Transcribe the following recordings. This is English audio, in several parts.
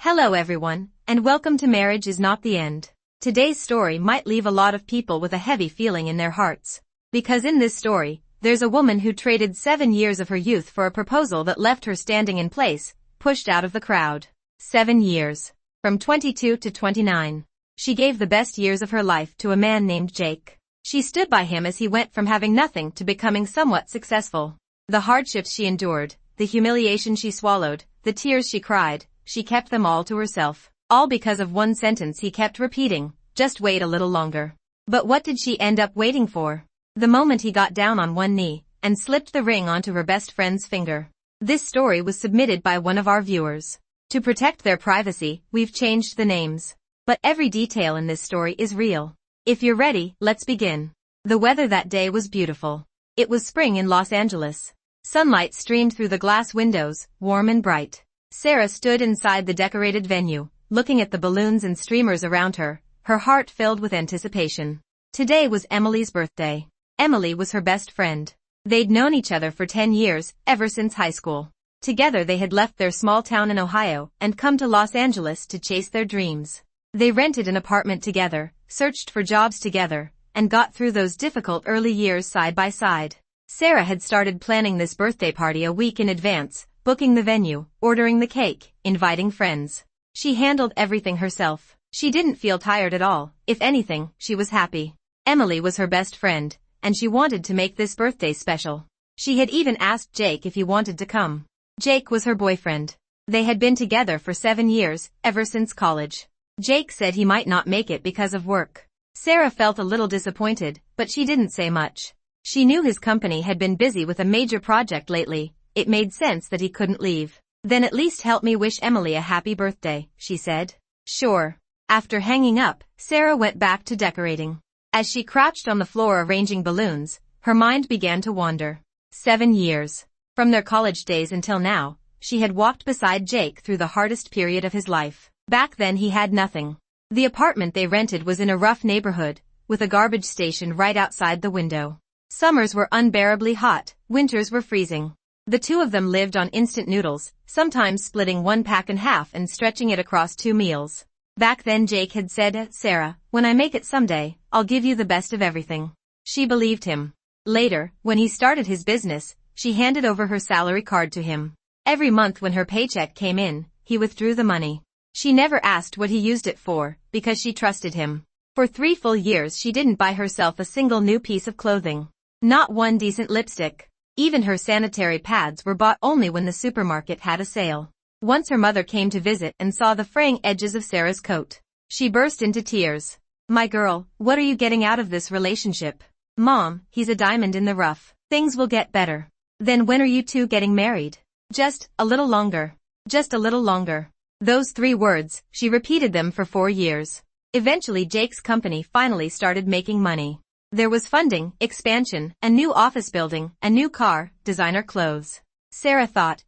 Hello everyone, and welcome to Marriage is Not the End. Today's story might leave a lot of people with a heavy feeling in their hearts. Because in this story, there's a woman who traded 7 years of her youth for a proposal that left her standing in place, pushed out of the crowd. 7 years. From 22 to 29. She gave the best years of her life to a man named Jake. She stood by him as he went from having nothing to becoming somewhat successful. The hardships she endured, the humiliation she swallowed, the tears she cried, she kept them all to herself. All because of one sentence he kept repeating, just wait a little longer. But what did she end up waiting for? The moment he got down on one knee, and slipped the ring onto her best friend's finger. This story was submitted by one of our viewers. To protect their privacy, we've changed the names. But every detail in this story is real. If you're ready, let's begin. The weather that day was beautiful. It was spring in Los Angeles. Sunlight streamed through the glass windows, warm and bright. Sarah stood inside the decorated venue, looking at the balloons and streamers around her, her heart filled with anticipation. Today was Emily's birthday. Emily was her best friend. They'd known each other for 10 years, ever since high school. Together they had left their small town in Ohio and come to Los Angeles to chase their dreams. They rented an apartment together, searched for jobs together, and got through those difficult early years side by side. Sarah had started planning this birthday party a week in advance, booking the venue, ordering the cake, inviting friends. She handled everything herself. She didn't feel tired at all. If anything, she was happy. Emily was her best friend, and she wanted to make this birthday special. She had even asked Jake if he wanted to come. Jake was her boyfriend. They had been together for 7 years, ever since college. Jake said he might not make it because of work. Sarah felt a little disappointed, but she didn't say much. She knew his company had been busy with a major project lately. It made sense that he couldn't leave. Then at least help me wish Emily a happy birthday, she said. Sure. After hanging up, Sarah went back to decorating. As she crouched on the floor arranging balloons, her mind began to wander. 7 years. From their college days until now, she had walked beside Jake through the hardest period of his life. Back then he had nothing. The apartment they rented was in a rough neighborhood, with a garbage station right outside the window. Summers were unbearably hot, winters were freezing. The two of them lived on instant noodles, sometimes splitting one pack in half and stretching it across 2 meals. Back then Jake had said, Sarah, when I make it someday, I'll give you the best of everything. She believed him. Later, when he started his business, she handed over her salary card to him. Every month when her paycheck came in, he withdrew the money. She never asked what he used it for, because she trusted him. For 3 full years she didn't buy herself a single new piece of clothing. Not one decent lipstick. Even her sanitary pads were bought only when the supermarket had a sale. Once her mother came to visit and saw the fraying edges of Sarah's coat. She burst into tears. My girl, what are you getting out of this relationship? Mom, he's a diamond in the rough. Things will get better. Then when are you two getting married? Just a little longer. Just a little longer. Those 3 words, she repeated them for 4 years. Eventually Jake's company finally started making money. There was funding, expansion, a new office building, a new car, designer clothes. Sarah thought,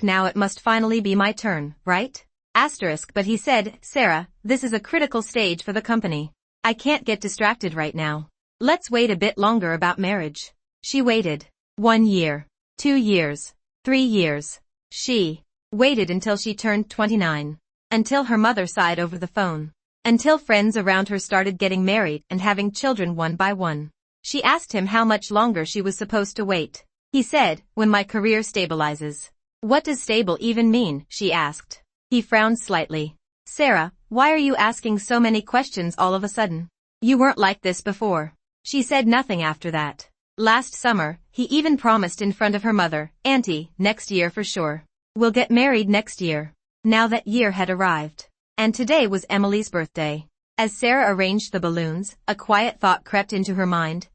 now it must finally be my turn, right? But he said, Sarah, this is a critical stage for the company. I can't get distracted right now. Let's wait a bit longer about marriage. She waited. 1 year. 2 years. 3 years. She waited until she turned 29. Until her mother sighed over the phone. Until friends around her started getting married and having children one by one. She asked him how much longer she was supposed to wait. He said, when my career stabilizes. What does stable even mean? She asked. He frowned slightly. Sarah, why are you asking so many questions all of a sudden? You weren't like this before. She said nothing after that. Last summer, he even promised in front of her mother, Auntie, next year for sure. We'll get married next year. Now that year had arrived. And today was Emily's birthday. As Sarah arranged the balloons, a quiet thought crept into her mind.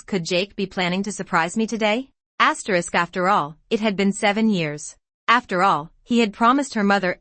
Could Jake be planning to surprise me today? After all, it had been 7 years. After all, he had promised her mother,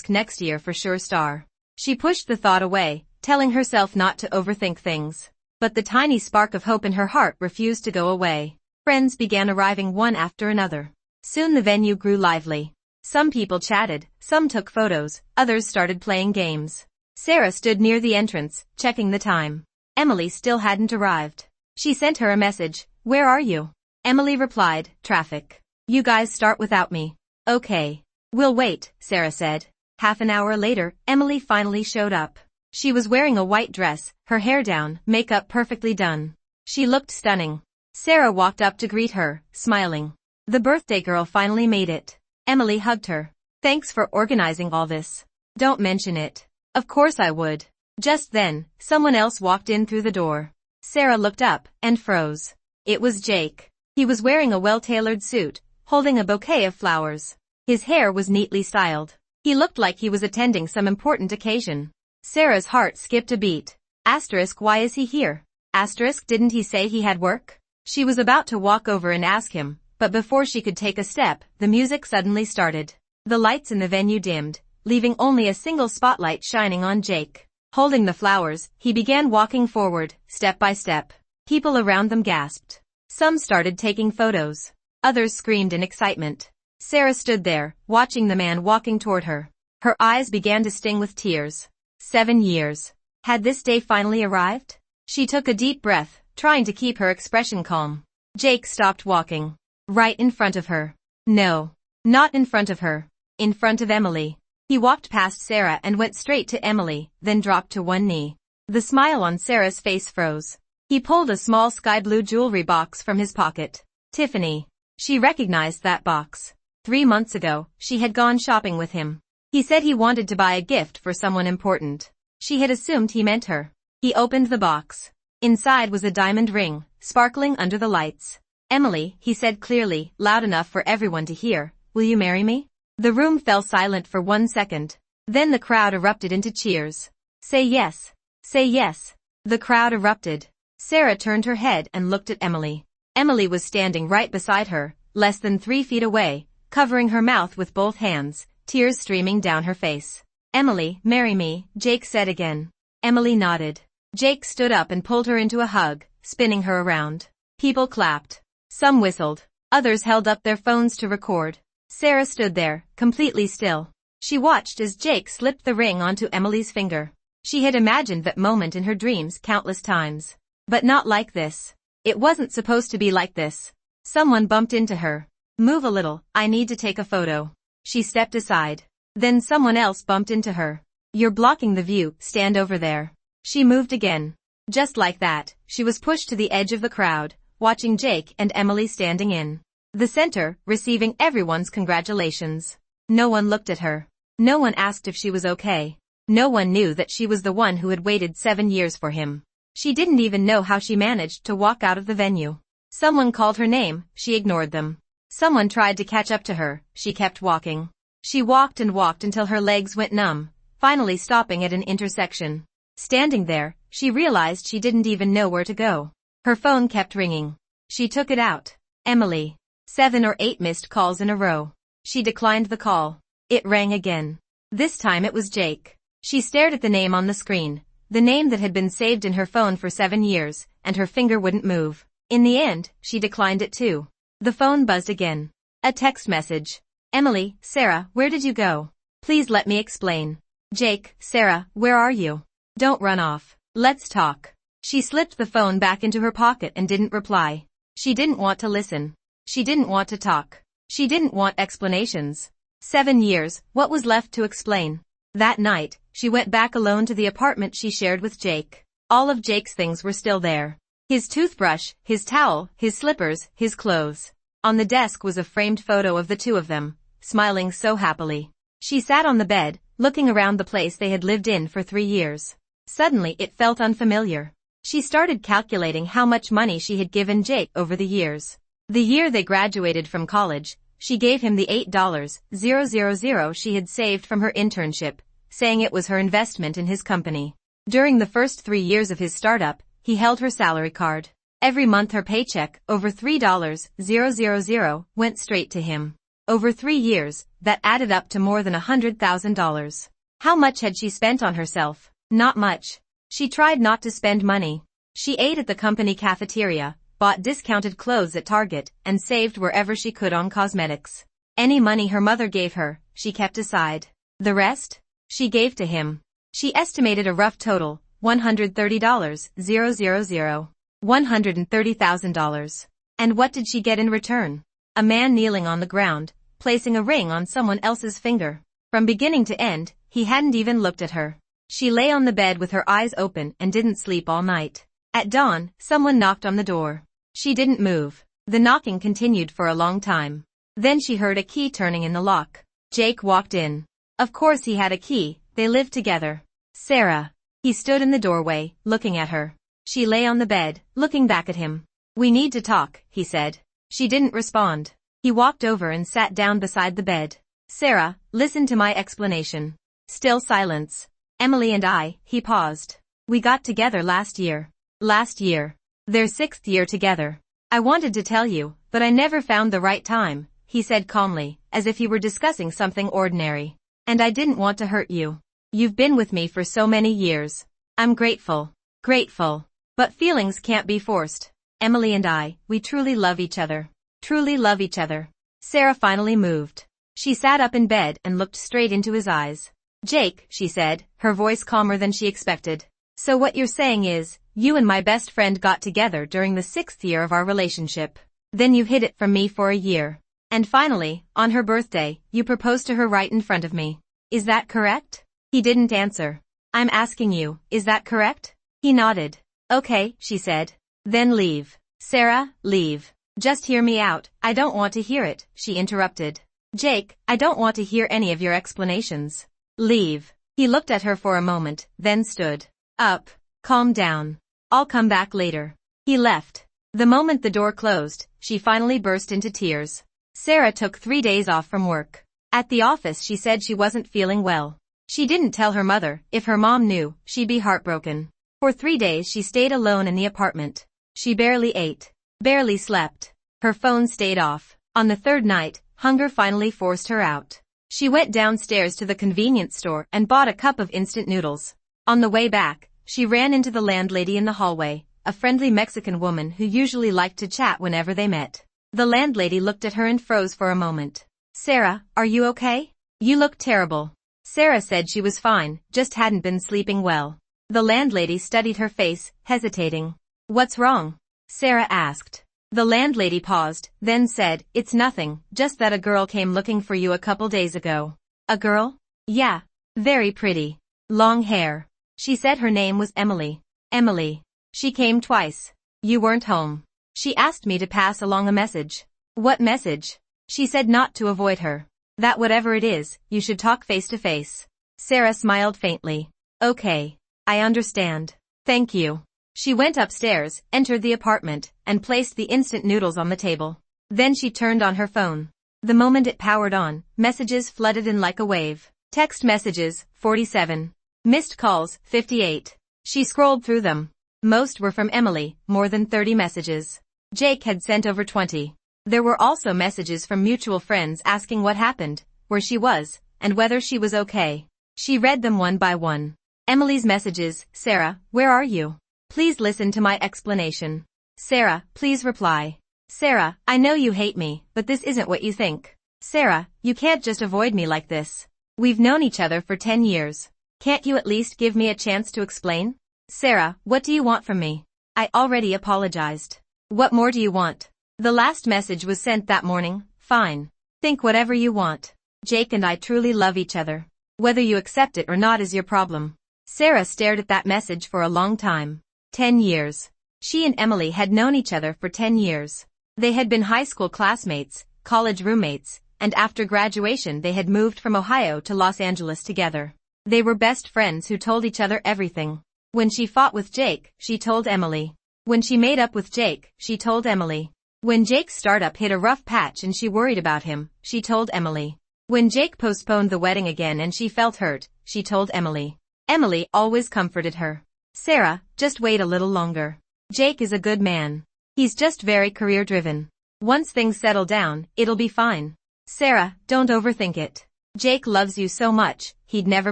next year for sure star. She pushed the thought away, telling herself not to overthink things. But the tiny spark of hope in her heart refused to go away. Friends began arriving one after another. Soon the venue grew lively. Some people chatted, some took photos, others started playing games. Sarah stood near the entrance, checking the time. Emily still hadn't arrived. She sent her a message, where are you? Emily replied, traffic. You guys start without me. Okay. We'll wait, Sarah said. Half an hour later, Emily finally showed up. She was wearing a white dress, her hair down, makeup perfectly done. She looked stunning. Sarah walked up to greet her, smiling. The birthday girl finally made it. Emily hugged her. Thanks for organizing all this. Don't mention it. Of course I would. Just then, someone else walked in through the door. Sarah looked up and froze. It was Jake. He was wearing a well-tailored suit, holding a bouquet of flowers. His hair was neatly styled. He looked like he was attending some important occasion. Sarah's heart skipped a beat. Asterisk, why is he here? Asterisk, didn't he say he had work? She was about to walk over and ask him, but before she could take a step, the music suddenly started. The lights in the venue dimmed, leaving only a single spotlight shining on Jake. Holding the flowers, he began walking forward, step by step. People around them gasped. Some started taking photos. Others screamed in excitement. Sarah stood there, watching the man walking toward her. Her eyes began to sting with tears. 7 years. Had this day finally arrived? She took a deep breath, trying to keep her expression calm. Jake stopped walking. Right in front of her. No. Not in front of her. In front of Emily. He walked past Sarah and went straight to Emily, then dropped to one knee. The smile on Sarah's face froze. He pulled a small sky blue jewelry box from his pocket. Tiffany. She recognized that box. 3 months ago, she had gone shopping with him. He said he wanted to buy a gift for someone important. She had assumed he meant her. He opened the box. Inside was a diamond ring, sparkling under the lights. Emily, he said clearly, loud enough for everyone to hear, will you marry me? The room fell silent for 1 second. Then the crowd erupted into cheers. Say yes. Say yes. The crowd erupted. Sarah turned her head and looked at Emily. Emily was standing right beside her, less than 3 feet away, covering her mouth with both hands, tears streaming down her face. Emily, marry me, Jake said again. Emily nodded. Jake stood up and pulled her into a hug, spinning her around. People clapped. Some whistled. Others held up their phones to record. Sarah stood there, completely still. She watched as Jake slipped the ring onto Emily's finger. She had imagined that moment in her dreams countless times. But not like this. It wasn't supposed to be like this. Someone bumped into her. Move a little, I need to take a photo. She stepped aside. Then someone else bumped into her. You're blocking the view, stand over there. She moved again. Just like that, she was pushed to the edge of the crowd, watching Jake and Emily standing in the center, receiving everyone's congratulations. No one looked at her. No one asked if she was okay. No one knew that she was the one who had waited 7 years for him. She didn't even know how she managed to walk out of the venue. Someone called her name, she ignored them. Someone tried to catch up to her, she kept walking. She walked and walked until her legs went numb, finally stopping at an intersection. Standing there, she realized she didn't even know where to go. Her phone kept ringing. She took it out. Emily. 7 or 8 missed calls in a row. She declined the call. It rang again. This time it was Jake. She stared at the name on the screen, the name that had been saved in her phone for 7 years, and her finger wouldn't move. In the end, she declined it too. The phone buzzed again. A text message. Emily, Sarah, where did you go? Please let me explain. Jake, Sarah, where are you? Don't run off. Let's talk. She slipped the phone back into her pocket and didn't reply. She didn't want to listen. She didn't want to talk. She didn't want explanations. 7 years, what was left to explain? That night, she went back alone to the apartment she shared with Jake. All of Jake's things were still there. His toothbrush, his towel, his slippers, his clothes. On the desk was a framed photo of the two of them, smiling so happily. She sat on the bed, looking around the place they had lived in for 3 years. Suddenly it felt unfamiliar. She started calculating how much money she had given Jake over the years. The year they graduated from college, she gave him the $8,000 she had saved from her internship, saying it was her investment in his company. During the first 3 years of his startup, he held her salary card. Every month her paycheck, over $3,000, went straight to him. Over 3 years, that added up to more than $100,000. How much had she spent on herself? Not much. She tried not to spend money. She ate at the company cafeteria, bought discounted clothes at Target, and saved wherever she could on cosmetics. Any money her mother gave her, she kept aside. The rest? She gave to him. She estimated a rough total, $130,000. $130,000. And what did she get in return? A man kneeling on the ground, placing a ring on someone else's finger. From beginning to end, he hadn't even looked at her. She lay on the bed with her eyes open and didn't sleep all night. At dawn, someone knocked on the door. She didn't move. The knocking continued for a long time. Then she heard a key turning in the lock. Jake walked in. Of course he had a key, they lived together. Sarah. He stood in the doorway, looking at her. She lay on the bed, looking back at him. We need to talk, he said. She didn't respond. He walked over and sat down beside the bed. Sarah, listen to my explanation. Still silence. Emily and I, he paused. We got together last year. Last year. Their 6th year together. I wanted to tell you, but I never found the right time, he said calmly, as if he were discussing something ordinary. And I didn't want to hurt you. You've been with me for so many years. I'm grateful. Grateful. But feelings can't be forced. Emily and I, we truly love each other. Truly love each other. Sarah finally moved. She sat up in bed and looked straight into his eyes. Jake, she said, her voice calmer than she expected. So what you're saying is, you and my best friend got together during the 6th year of our relationship. Then you hid it from me for a year. And finally, on her birthday, you proposed to her right in front of me. Is that correct? He didn't answer. I'm asking you, is that correct? He nodded. Okay, she said. Then leave. Sarah, leave. Just hear me out, I don't want to hear it, she interrupted. Jake, I don't want to hear any of your explanations. Leave. He looked at her for a moment, then stood up. Calm down. I'll come back later. He left. The moment the door closed, she finally burst into tears. Sarah took 3 days off from work. At the office she said she wasn't feeling well. She didn't tell her mother. If her mom knew, she'd be heartbroken. For 3 days she stayed alone in the apartment. She barely ate. Barely slept. Her phone stayed off. On the 3rd night, hunger finally forced her out. She went downstairs to the convenience store and bought a cup of instant noodles. On the way back, she ran into the landlady in the hallway, a friendly Mexican woman who usually liked to chat whenever they met. The landlady looked at her and froze for a moment. Sarah, are you okay? You look terrible. Sarah said she was fine, just hadn't been sleeping well. The landlady studied her face, hesitating. What's wrong? Sarah asked. The landlady paused, then said, it's nothing, just that a girl came looking for you a couple days ago. A girl? Yeah. Very pretty. Long hair. She said her name was Emily. Emily. She came twice. You weren't home. She asked me to pass along a message. What message? She said not to avoid her. That whatever it is, you should talk face to face. Sarah smiled faintly. Okay. I understand. Thank you. She went upstairs, entered the apartment, and placed the instant noodles on the table. Then she turned on her phone. The moment it powered on, messages flooded in like a wave. Text messages, 47. Missed calls, 58. She scrolled through them. Most were from Emily, more than 30 messages. Jake had sent over 20. There were also messages from mutual friends asking what happened, where she was, and whether she was okay. She read them one by one. Emily's messages, Sarah, where are you? Please listen to my explanation. Sarah, please reply. Sarah, I know you hate me, but this isn't what you think. Sarah, you can't just avoid me like this. We've known each other for 10 years. Can't you at least give me a chance to explain? Sarah, what do you want from me? I already apologized. What more do you want? The last message was sent that morning. Fine. Think whatever you want. Jake and I truly love each other. Whether you accept it or not is your problem. Sarah stared at that message for a long time. 10 years. She and Emily had known each other for 10 years. They had been high school classmates, college roommates, and after graduation they had moved from Ohio to Los Angeles together. They were best friends who told each other everything. When she fought with Jake, she told Emily. When she made up with Jake, she told Emily. When Jake's startup hit a rough patch and she worried about him, she told Emily. When Jake postponed the wedding again and she felt hurt, she told Emily. Emily always comforted her. Sarah, just wait a little longer. Jake is a good man. He's just very career-driven. Once things settle down, it'll be fine. Sarah, don't overthink it. Jake loves you so much, he'd never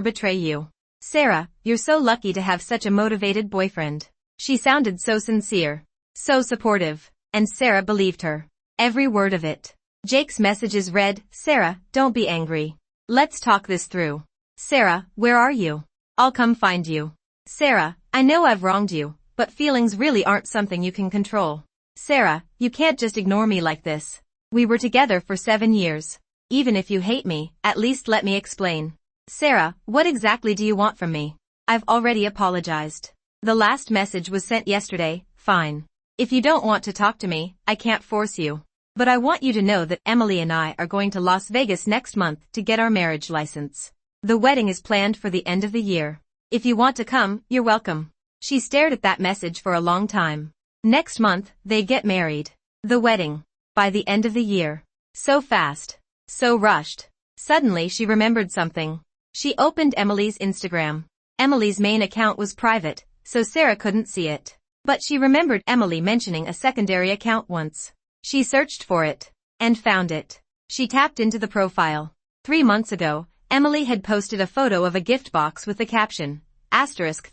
betray you. Sarah, you're so lucky to have such a motivated boyfriend. She sounded so sincere. So supportive. And Sarah believed her. Every word of it. Jake's messages read, Sarah, don't be angry. Let's talk this through. Sarah, where are you? I'll come find you. Sarah, I know I've wronged you, but feelings really aren't something you can control. Sarah, you can't just ignore me like this. We were together for 7 years. even if you hate me, at least let me explain. Sarah, what exactly do you want from me? I've already apologized. The last message was sent yesterday, fine. If you don't want to talk to me, I can't force you. But I want you to know that Emily and I are going to Las Vegas next month to get our marriage license. The wedding is planned for the end of the year. If you want to come, you're welcome. She stared at that message for a long time. Next month, they get married. The wedding. By the end of the year. So fast. So rushed. Suddenly she remembered something. She opened Emily's Instagram. Emily's main account was private, so Sarah couldn't see it. But she remembered Emily mentioning a secondary account once. She searched for it. And found it. She tapped into the profile. 3 months ago, Emily had posted a photo of a gift box with the caption,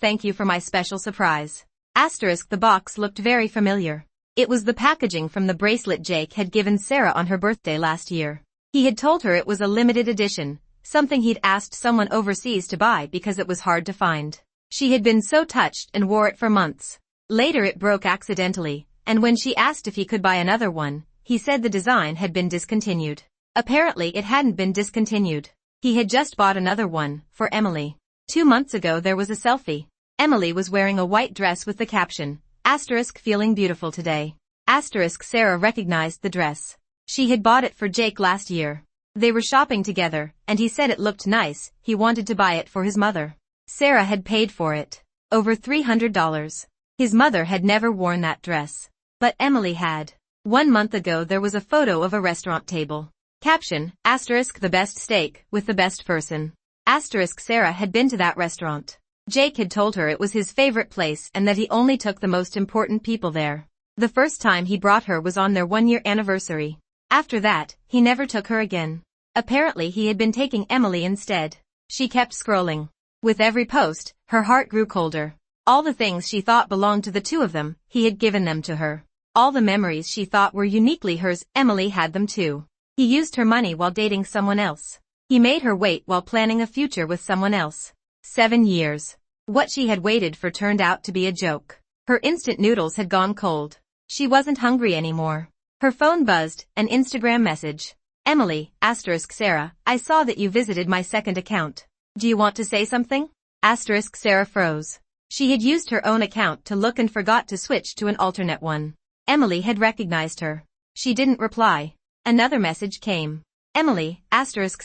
"thank you for my special surprise." The box looked very familiar. It was the packaging from the bracelet Jake had given Sarah on her birthday last year. He had told her it was a limited edition, something he'd asked someone overseas to buy because it was hard to find. She had been so touched and wore it for months. Later it broke accidentally, and when she asked if he could buy another one, he said the design had been discontinued. Apparently it hadn't been discontinued. He had just bought another one, for Emily. 2 months ago there was a selfie. Emily was wearing a white dress with the caption, "feeling beautiful today." Sarah recognized the dress. She had bought it for Jake last year. They were shopping together, and he said it looked nice, he wanted to buy it for his mother. Sarah had paid for it. Over $300. His mother had never worn that dress. But Emily had. 1 month ago there was a photo of a restaurant table. Caption, "the best steak, with the best person." Sarah had been to that restaurant. Jake had told her it was his favorite place and that he only took the most important people there. The first time he brought her was on their 1-year anniversary. After that, he never took her again. Apparently he had been taking Emily instead. She kept scrolling. With every post, her heart grew colder. All the things she thought belonged to the two of them, he had given them to her. All the memories she thought were uniquely hers, Emily had them too. He used her money while dating someone else. He made her wait while planning a future with someone else. 7 years. What she had waited for turned out to be a joke. Her instant noodles had gone cold. She wasn't hungry anymore. Her phone buzzed, an Instagram message. "Emily, Sarah, I saw that you visited my second account. Do you want to say something?" Sarah froze. She had used her own account to look and forgot to switch to an alternate one. Emily had recognized her. She didn't reply. Another message came. "Emily,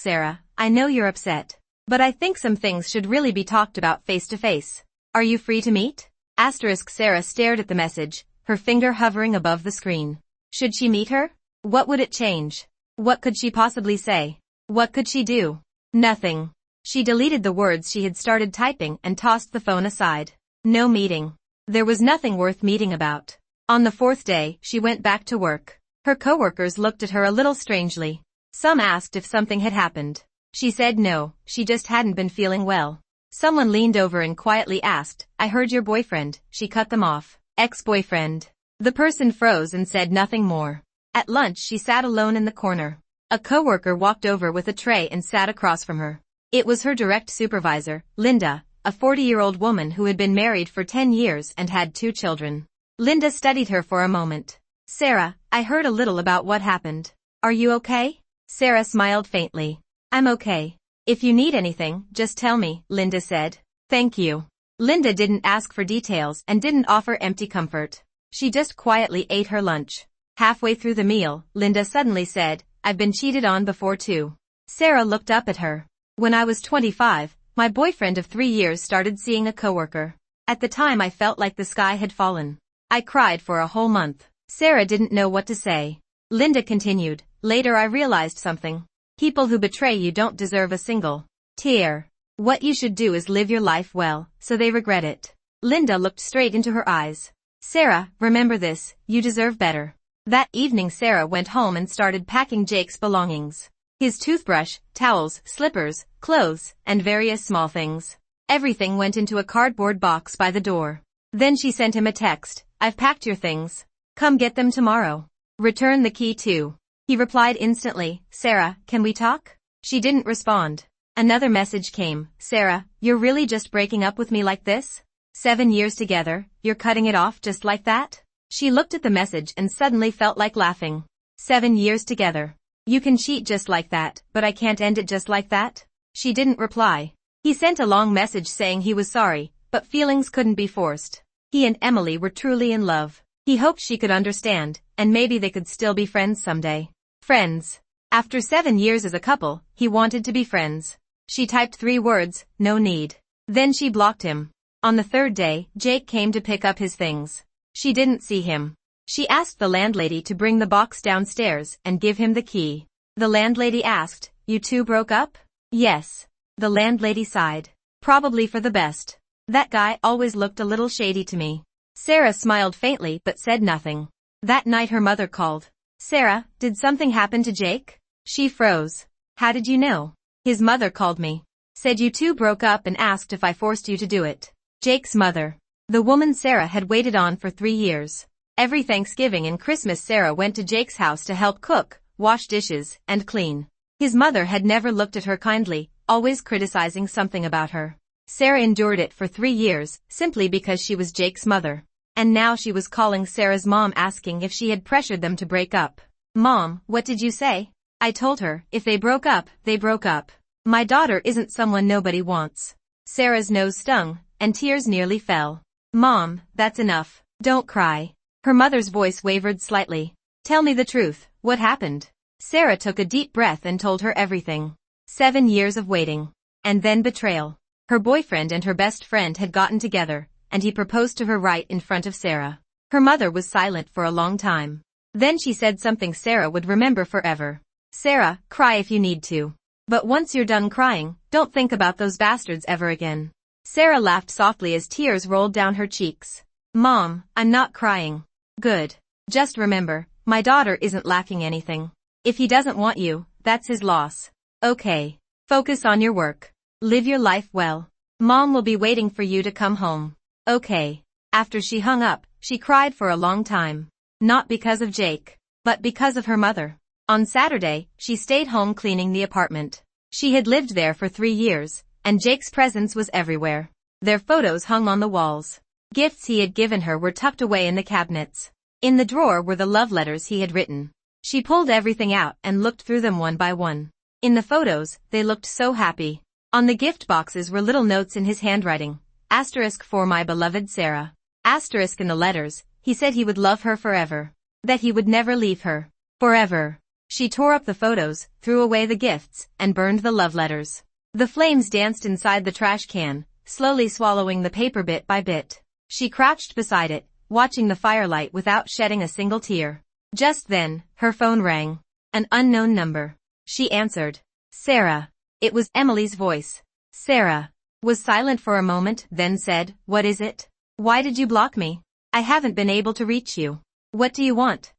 Sarah, I know you're upset. But I think some things should really be talked about face to face. Are you free to meet?" Sarah stared at the message, her finger hovering above the screen. Should she meet her? What would it change? What could she possibly say? What could she do? Nothing. She deleted the words she had started typing and tossed the phone aside. No meeting. There was nothing worth meeting about. On the 4th day, she went back to work. Her coworkers looked at her a little strangely. Some asked if something had happened. She said no, she just hadn't been feeling well. Someone leaned over and quietly asked, "I heard your boyfriend." She cut them off. "Ex-boyfriend." The person froze and said nothing more. At lunch she sat alone in the corner. A coworker walked over with a tray and sat across from her. It was her direct supervisor, Linda, a 40-year-old woman who had been married for 10 years and had 2 children. Linda studied her for a moment. "Sarah, I heard a little about what happened. Are you okay?" Sarah smiled faintly. "I'm okay. If you need anything, just tell me," Linda said. "Thank you." Linda didn't ask for details and didn't offer empty comfort. She just quietly ate her lunch. Halfway through the meal, Linda suddenly said, "I've been cheated on before too." Sarah looked up at her. "When I was 25, my boyfriend of 3 years started seeing a coworker. At the time I felt like the sky had fallen. I cried for a whole month." Sarah didn't know what to say. Linda continued, "Later I realized something. People who betray you don't deserve a single tear. What you should do is live your life well, so they regret it." Linda looked straight into her eyes. "Sarah, remember this, you deserve better." That evening Sarah went home and started packing Jake's belongings. His toothbrush, towels, slippers, clothes, and various small things. Everything went into a cardboard box by the door. Then she sent him a text, "I've packed your things. Come get them tomorrow. Return the key too." He replied instantly, "Sarah, can we talk?" She didn't respond. Another message came, "Sarah, you're really just breaking up with me like this? 7 years together, you're cutting it off just like that?" She looked at the message and suddenly felt like laughing. 7 years together. You can cheat just like that, but I can't end it just like that. She didn't reply. He sent a long message saying he was sorry, but feelings couldn't be forced. He and Emily were truly in love. He hoped she could understand, and maybe they could still be friends someday. Friends. After 7 years as a couple, he wanted to be friends. She typed 3 words, no need. Then she blocked him. On the 3rd day, Jake came to pick up his things. She didn't see him. She asked the landlady to bring the box downstairs and give him the key. The landlady asked, "You two broke up?" "Yes." The landlady sighed. "Probably for the best. That guy always looked a little shady to me." Sarah smiled faintly but said nothing. That night her mother called. "Sarah, did something happen to Jake?" She froze. "How did you know?" "His mother called me. Said you two broke up and asked if I forced you to do it." Jake's mother. The woman Sarah had waited on for 3 years. Every Thanksgiving and Christmas Sarah went to Jake's house to help cook, wash dishes, and clean. His mother had never looked at her kindly, always criticizing something about her. Sarah endured it for 3 years, simply because she was Jake's mother. And now she was calling Sarah's mom asking if she had pressured them to break up. "Mom, what did you say?" "I told her, if they broke up, they broke up. My daughter isn't someone nobody wants." Sarah's nose stung, and tears nearly fell. "Mom, that's enough. Don't cry." Her mother's voice wavered slightly. "Tell me the truth, what happened?" Sarah took a deep breath and told her everything. 7 years of waiting. And then betrayal. Her boyfriend and her best friend had gotten together, and he proposed to her right in front of Sarah. Her mother was silent for a long time. Then she said something Sarah would remember forever. "Sarah, cry if you need to. But once you're done crying, don't think about those bastards ever again." Sarah laughed softly as tears rolled down her cheeks. "Mom, I'm not crying." "Good. Just remember, my daughter isn't lacking anything. If he doesn't want you, that's his loss. Okay. Focus on your work. Live your life well. Mom will be waiting for you to come home." "Okay." After she hung up, she cried for a long time. Not because of Jake, but because of her mother. On Saturday, she stayed home cleaning the apartment. She had lived there for 3 years, and Jake's presence was everywhere. Their photos hung on the walls. Gifts he had given her were tucked away in the cabinets. In the drawer were the love letters he had written. She pulled everything out and looked through them one by one. In the photos, they looked so happy. On the gift boxes were little notes in his handwriting. Asterisk for my beloved Sarah. Asterisk in the letters, he said he would love her forever. That he would never leave her. Forever. She tore up the photos, threw away the gifts, and burned the love letters. The flames danced inside the trash can, slowly swallowing the paper bit by bit. She crouched beside it, watching the firelight without shedding a single tear. Just then, her phone rang. An unknown number. She answered. "Sarah." It was Emily's voice. Sarah was silent for a moment, then said, "What is it? Why did you block me? I haven't been able to reach you. What do you want?"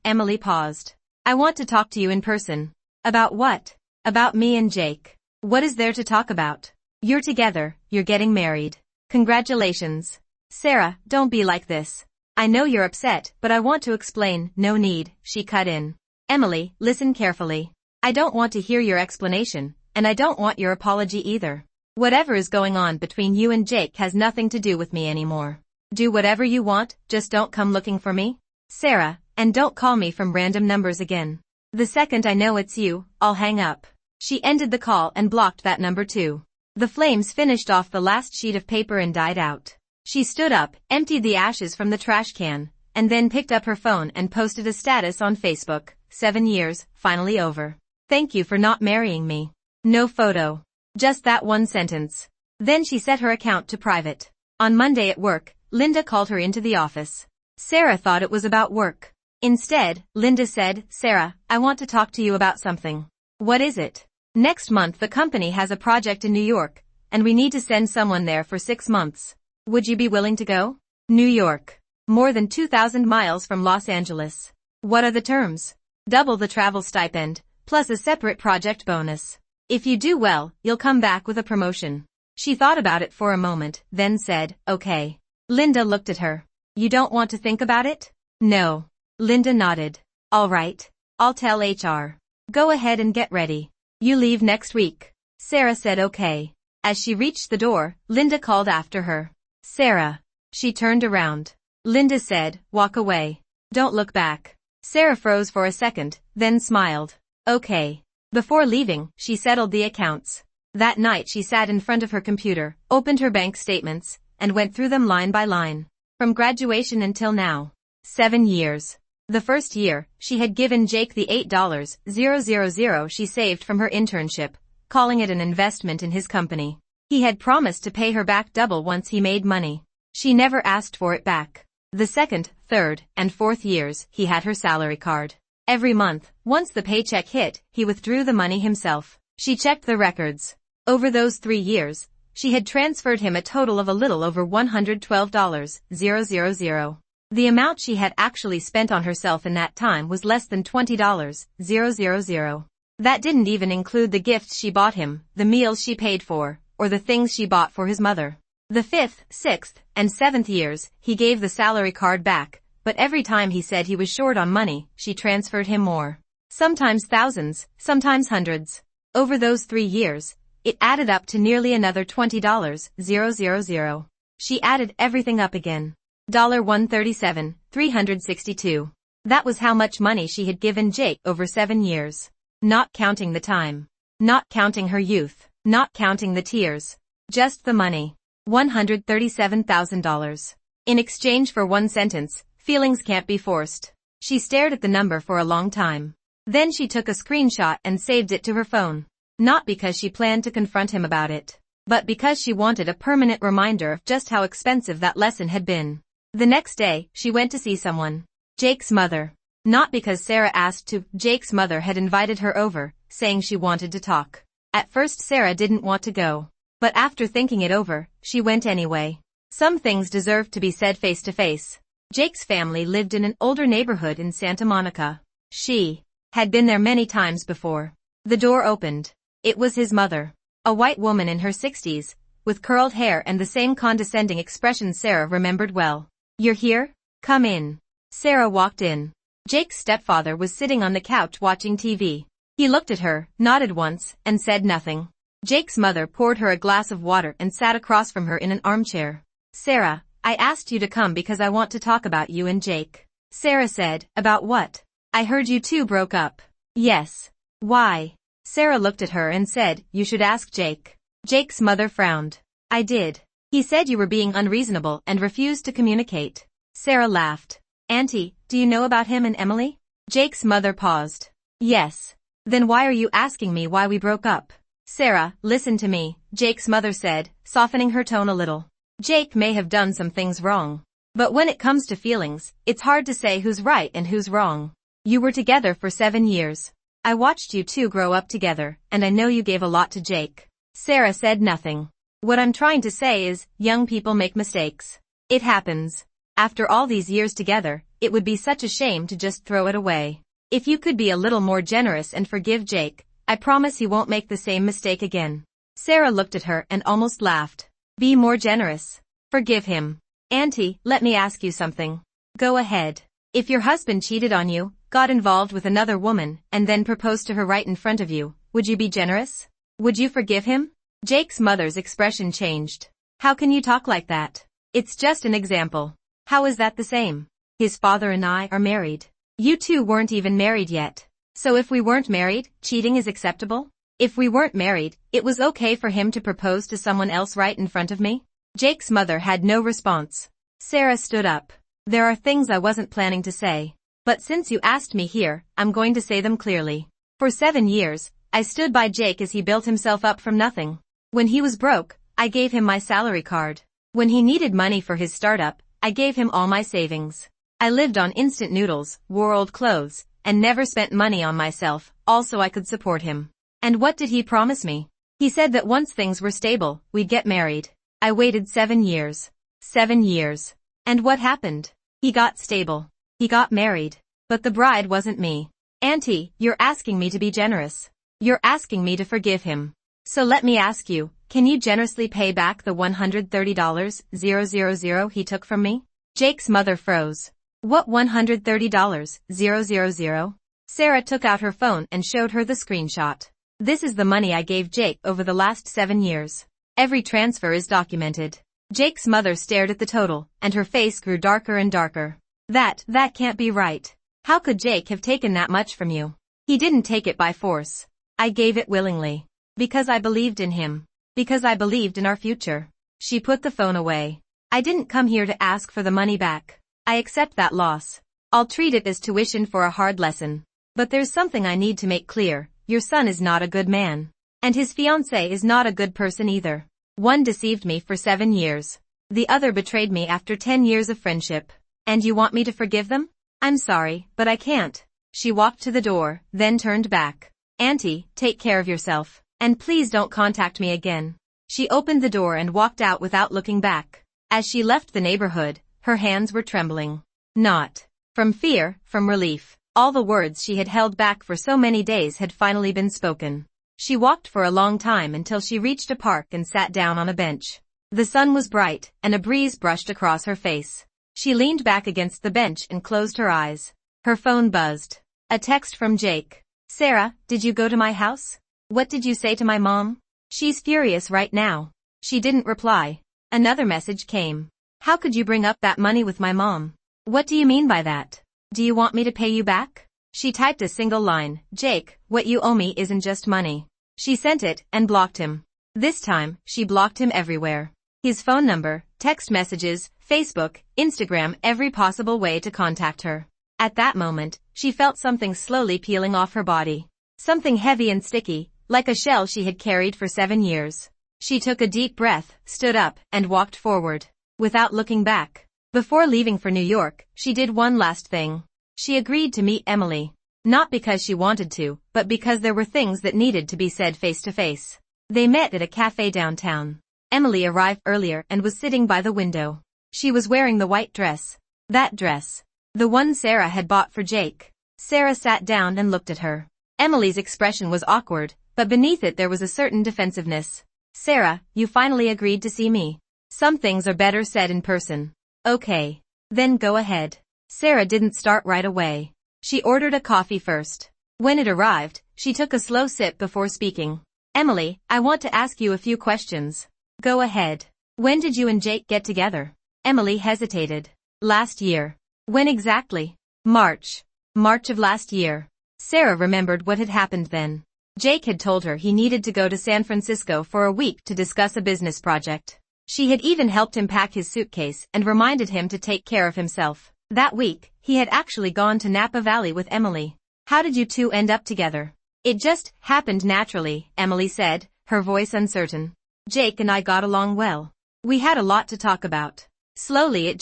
Emily paused. "I want to talk to you in person." "About what?" "About me and Jake." "What is there to talk about?" "You're together, you're getting married. Congratulations." "Sarah, don't be like this. I know you're upset, but I want to explain." "No need," she cut in. "Emily, listen carefully. I don't want to hear your explanation, and I don't want your apology either. Whatever is going on between you and Jake has nothing to do with me anymore. Do whatever you want, just don't come looking for me. Sarah, and don't call me from random numbers again. The second I know it's you, I'll hang up." She ended the call and blocked that number too. The flames finished off the last sheet of paper and died out. She stood up, emptied the ashes from the trash can, and then picked up her phone and posted a status on Facebook. 7 years, finally over. Thank you for not marrying me. No photo. Just that one sentence. Then she set her account to private. On Monday at work, Linda called her into the office. Sarah thought it was about work. Instead, Linda said, "Sarah, I want to talk to you about something." "What is it?" "Next month the company has a project in New York, and we need to send someone there for 6 months. Would you be willing to go?" New York. More than 2,000 miles from Los Angeles. "What are the terms?" "Double the travel stipend, plus a separate project bonus. If you do well, you'll come back with a promotion." She thought about it for a moment, then said, "Okay." Linda looked at her. "You don't want to think about it?" "No." Linda nodded. "All right. I'll tell HR. Go ahead and get ready. You leave next week." Sarah said okay. As she reached the door, Linda called after her. "Sarah." She turned around. Linda said, "Walk away. Don't look back." Sarah froze for a second, then smiled. Okay. Before leaving, she settled the accounts. That night she sat in front of her computer, opened her bank statements, and went through them line by line. From graduation until now. 7 years. The first year, she had given Jake the $8,000 she saved from her internship, calling it an investment in his company. He had promised to pay her back double once he made money. She never asked for it back. The second, third, and fourth years, he had her salary card. Every month, once the paycheck hit, he withdrew the money himself. She checked the records. Over those 3 years, she had transferred him a total of a little over $112,000. The amount she had actually spent on herself in that time was less than $20,000. That didn't even include the gifts she bought him, the meals she paid for, or the things she bought for his mother. The 5th, 6th, and 7th years, he gave the salary card back, but every time he said he was short on money, she transferred him more. Sometimes thousands, sometimes hundreds. Over those 3 years, it added up to nearly another $20,000. She added everything up again. $137,362. That was how much money she had given Jake over 7 years. Not counting the time. Not counting her youth. Not counting the tears. Just the money. $137,000. In exchange for one sentence, feelings can't be forced. She stared at the number for a long time. Then she took a screenshot and saved it to her phone. Not because she planned to confront him about it, but because she wanted a permanent reminder of just how expensive that lesson had been. The next day, she went to see someone. Jake's mother. Not because Sarah asked to. Jake's mother had invited her over, saying she wanted to talk. At first Sarah didn't want to go. But after thinking it over, she went anyway. Some things deserved to be said face to face. Jake's family lived in an older neighborhood in Santa Monica. She had been there many times before. The door opened. It was his mother. A white woman in her 60s, with curled hair and the same condescending expression Sarah remembered well. "You're here? Come in." Sarah walked in. Jake's stepfather was sitting on the couch watching TV. He looked at her, nodded once, and said nothing. Jake's mother poured her a glass of water and sat across from her in an armchair. "Sarah, I asked you to come because I want to talk about you and Jake." Sarah said, "About what?" "I heard you two broke up." "Yes." "Why?" Sarah looked at her and said, "You should ask Jake." Jake's mother frowned. "I did. He said you were being unreasonable and refused to communicate." Sarah laughed. "Auntie, do you know about him and Emily?" Jake's mother paused. "Yes." "Then why are you asking me why we broke up?" "Sarah, listen to me," Jake's mother said, softening her tone a little. "Jake may have done some things wrong. But when it comes to feelings, it's hard to say who's right and who's wrong. You were together for 7 years. I watched you two grow up together, and I know you gave a lot to Jake." Sarah said nothing. "What I'm trying to say is, young people make mistakes. It happens. After all these years together, it would be such a shame to just throw it away. If you could be a little more generous and forgive Jake, I promise he won't make the same mistake again." Sarah looked at her and almost laughed. "Be more generous. Forgive him." "Auntie, let me ask you something." "Go ahead. If your husband cheated on you, got involved with another woman, and then proposed to her right in front of you, would you be generous? Would you forgive him?" Jake's mother's expression changed. "How can you talk like that? It's just an example. How is that the same? His father and I are married. You two weren't even married yet. So if we weren't married, cheating is acceptable? If we weren't married, it was okay for him to propose to someone else right in front of me?" Jake's mother had no response. Sarah stood up. "There are things I wasn't planning to say. But since you asked me here, I'm going to say them clearly. For 7 years, I stood by Jake as he built himself up from nothing. When he was broke, I gave him my salary card. When he needed money for his startup, I gave him all my savings. I lived on instant noodles, wore old clothes, and never spent money on myself, all so I could support him. And what did he promise me? He said that once things were stable, we'd get married. I waited 7 years. 7 years. And what happened? He got stable. He got married. But the bride wasn't me. Auntie, you're asking me to be generous. You're asking me to forgive him. So let me ask you, can you generously pay back the $130,000 he took from me?" Jake's mother froze. "What $130,000? Sarah took out her phone and showed her the screenshot. "This is the money I gave Jake over the last 7 years. Every transfer is documented." Jake's mother stared at the total, and her face grew darker and darker. That can't be right. How could Jake have taken that much from you? He didn't take it by force. I gave it willingly. Because I believed in him. Because I believed in our future. She put the phone away. I didn't come here to ask for the money back. I accept that loss. I'll treat it as tuition for a hard lesson. But there's something I need to make clear. Your son is not a good man. And his fiancée is not a good person either. One deceived me for 7 years. The other betrayed me after 10 years of friendship. And you want me to forgive them? I'm sorry, but I can't. She walked to the door, then turned back. Auntie, take care of yourself. And please don't contact me again. She opened the door and walked out without looking back. As she left the neighborhood, her hands were trembling. Not from fear, from relief. All the words she had held back for so many days had finally been spoken. She walked for a long time until she reached a park and sat down on a bench. The sun was bright, and a breeze brushed across her face. She leaned back against the bench and closed her eyes. Her phone buzzed. A text from Jake. Sarah, did you go to my house? What did you say to my mom? She's furious right now. She didn't reply. Another message came. How could you bring up that money with my mom? What do you mean by that? Do you want me to pay you back? She typed a single line. Jake, what you owe me isn't just money. She sent it and blocked him. This time, she blocked him everywhere. His phone number, text messages, Facebook, Instagram, every possible way to contact her. At that moment, she felt something slowly peeling off her body. Something heavy and sticky, like a shell she had carried for 7 years. She took a deep breath, stood up, and walked forward. Without looking back. Before leaving for New York, she did one last thing. She agreed to meet Emily. Not because she wanted to, but because there were things that needed to be said face to face. They met at a cafe downtown. Emily arrived earlier and was sitting by the window. She was wearing the white dress. That dress. The one Sarah had bought for Jake. Sarah sat down and looked at her. Emily's expression was awkward, but beneath it there was a certain defensiveness. Sarah, you finally agreed to see me. Some things are better said in person. Okay. Then go ahead. Sarah didn't start right away. She ordered a coffee first. When it arrived, she took a slow sip before speaking. Emily, I want to ask you a few questions. Go ahead. When did you and Jake get together? Emily hesitated. Last year. When exactly? March. March of last year. Sarah remembered what had happened then. Jake had told her he needed to go to San Francisco for a week to discuss a business project. She had even helped him pack his suitcase and reminded him to take care of himself. That week, he had actually gone to Napa Valley with Emily. How did you two end up together? It just happened naturally, Emily said, her voice uncertain. Jake and I got along well. We had a lot to talk about. Slowly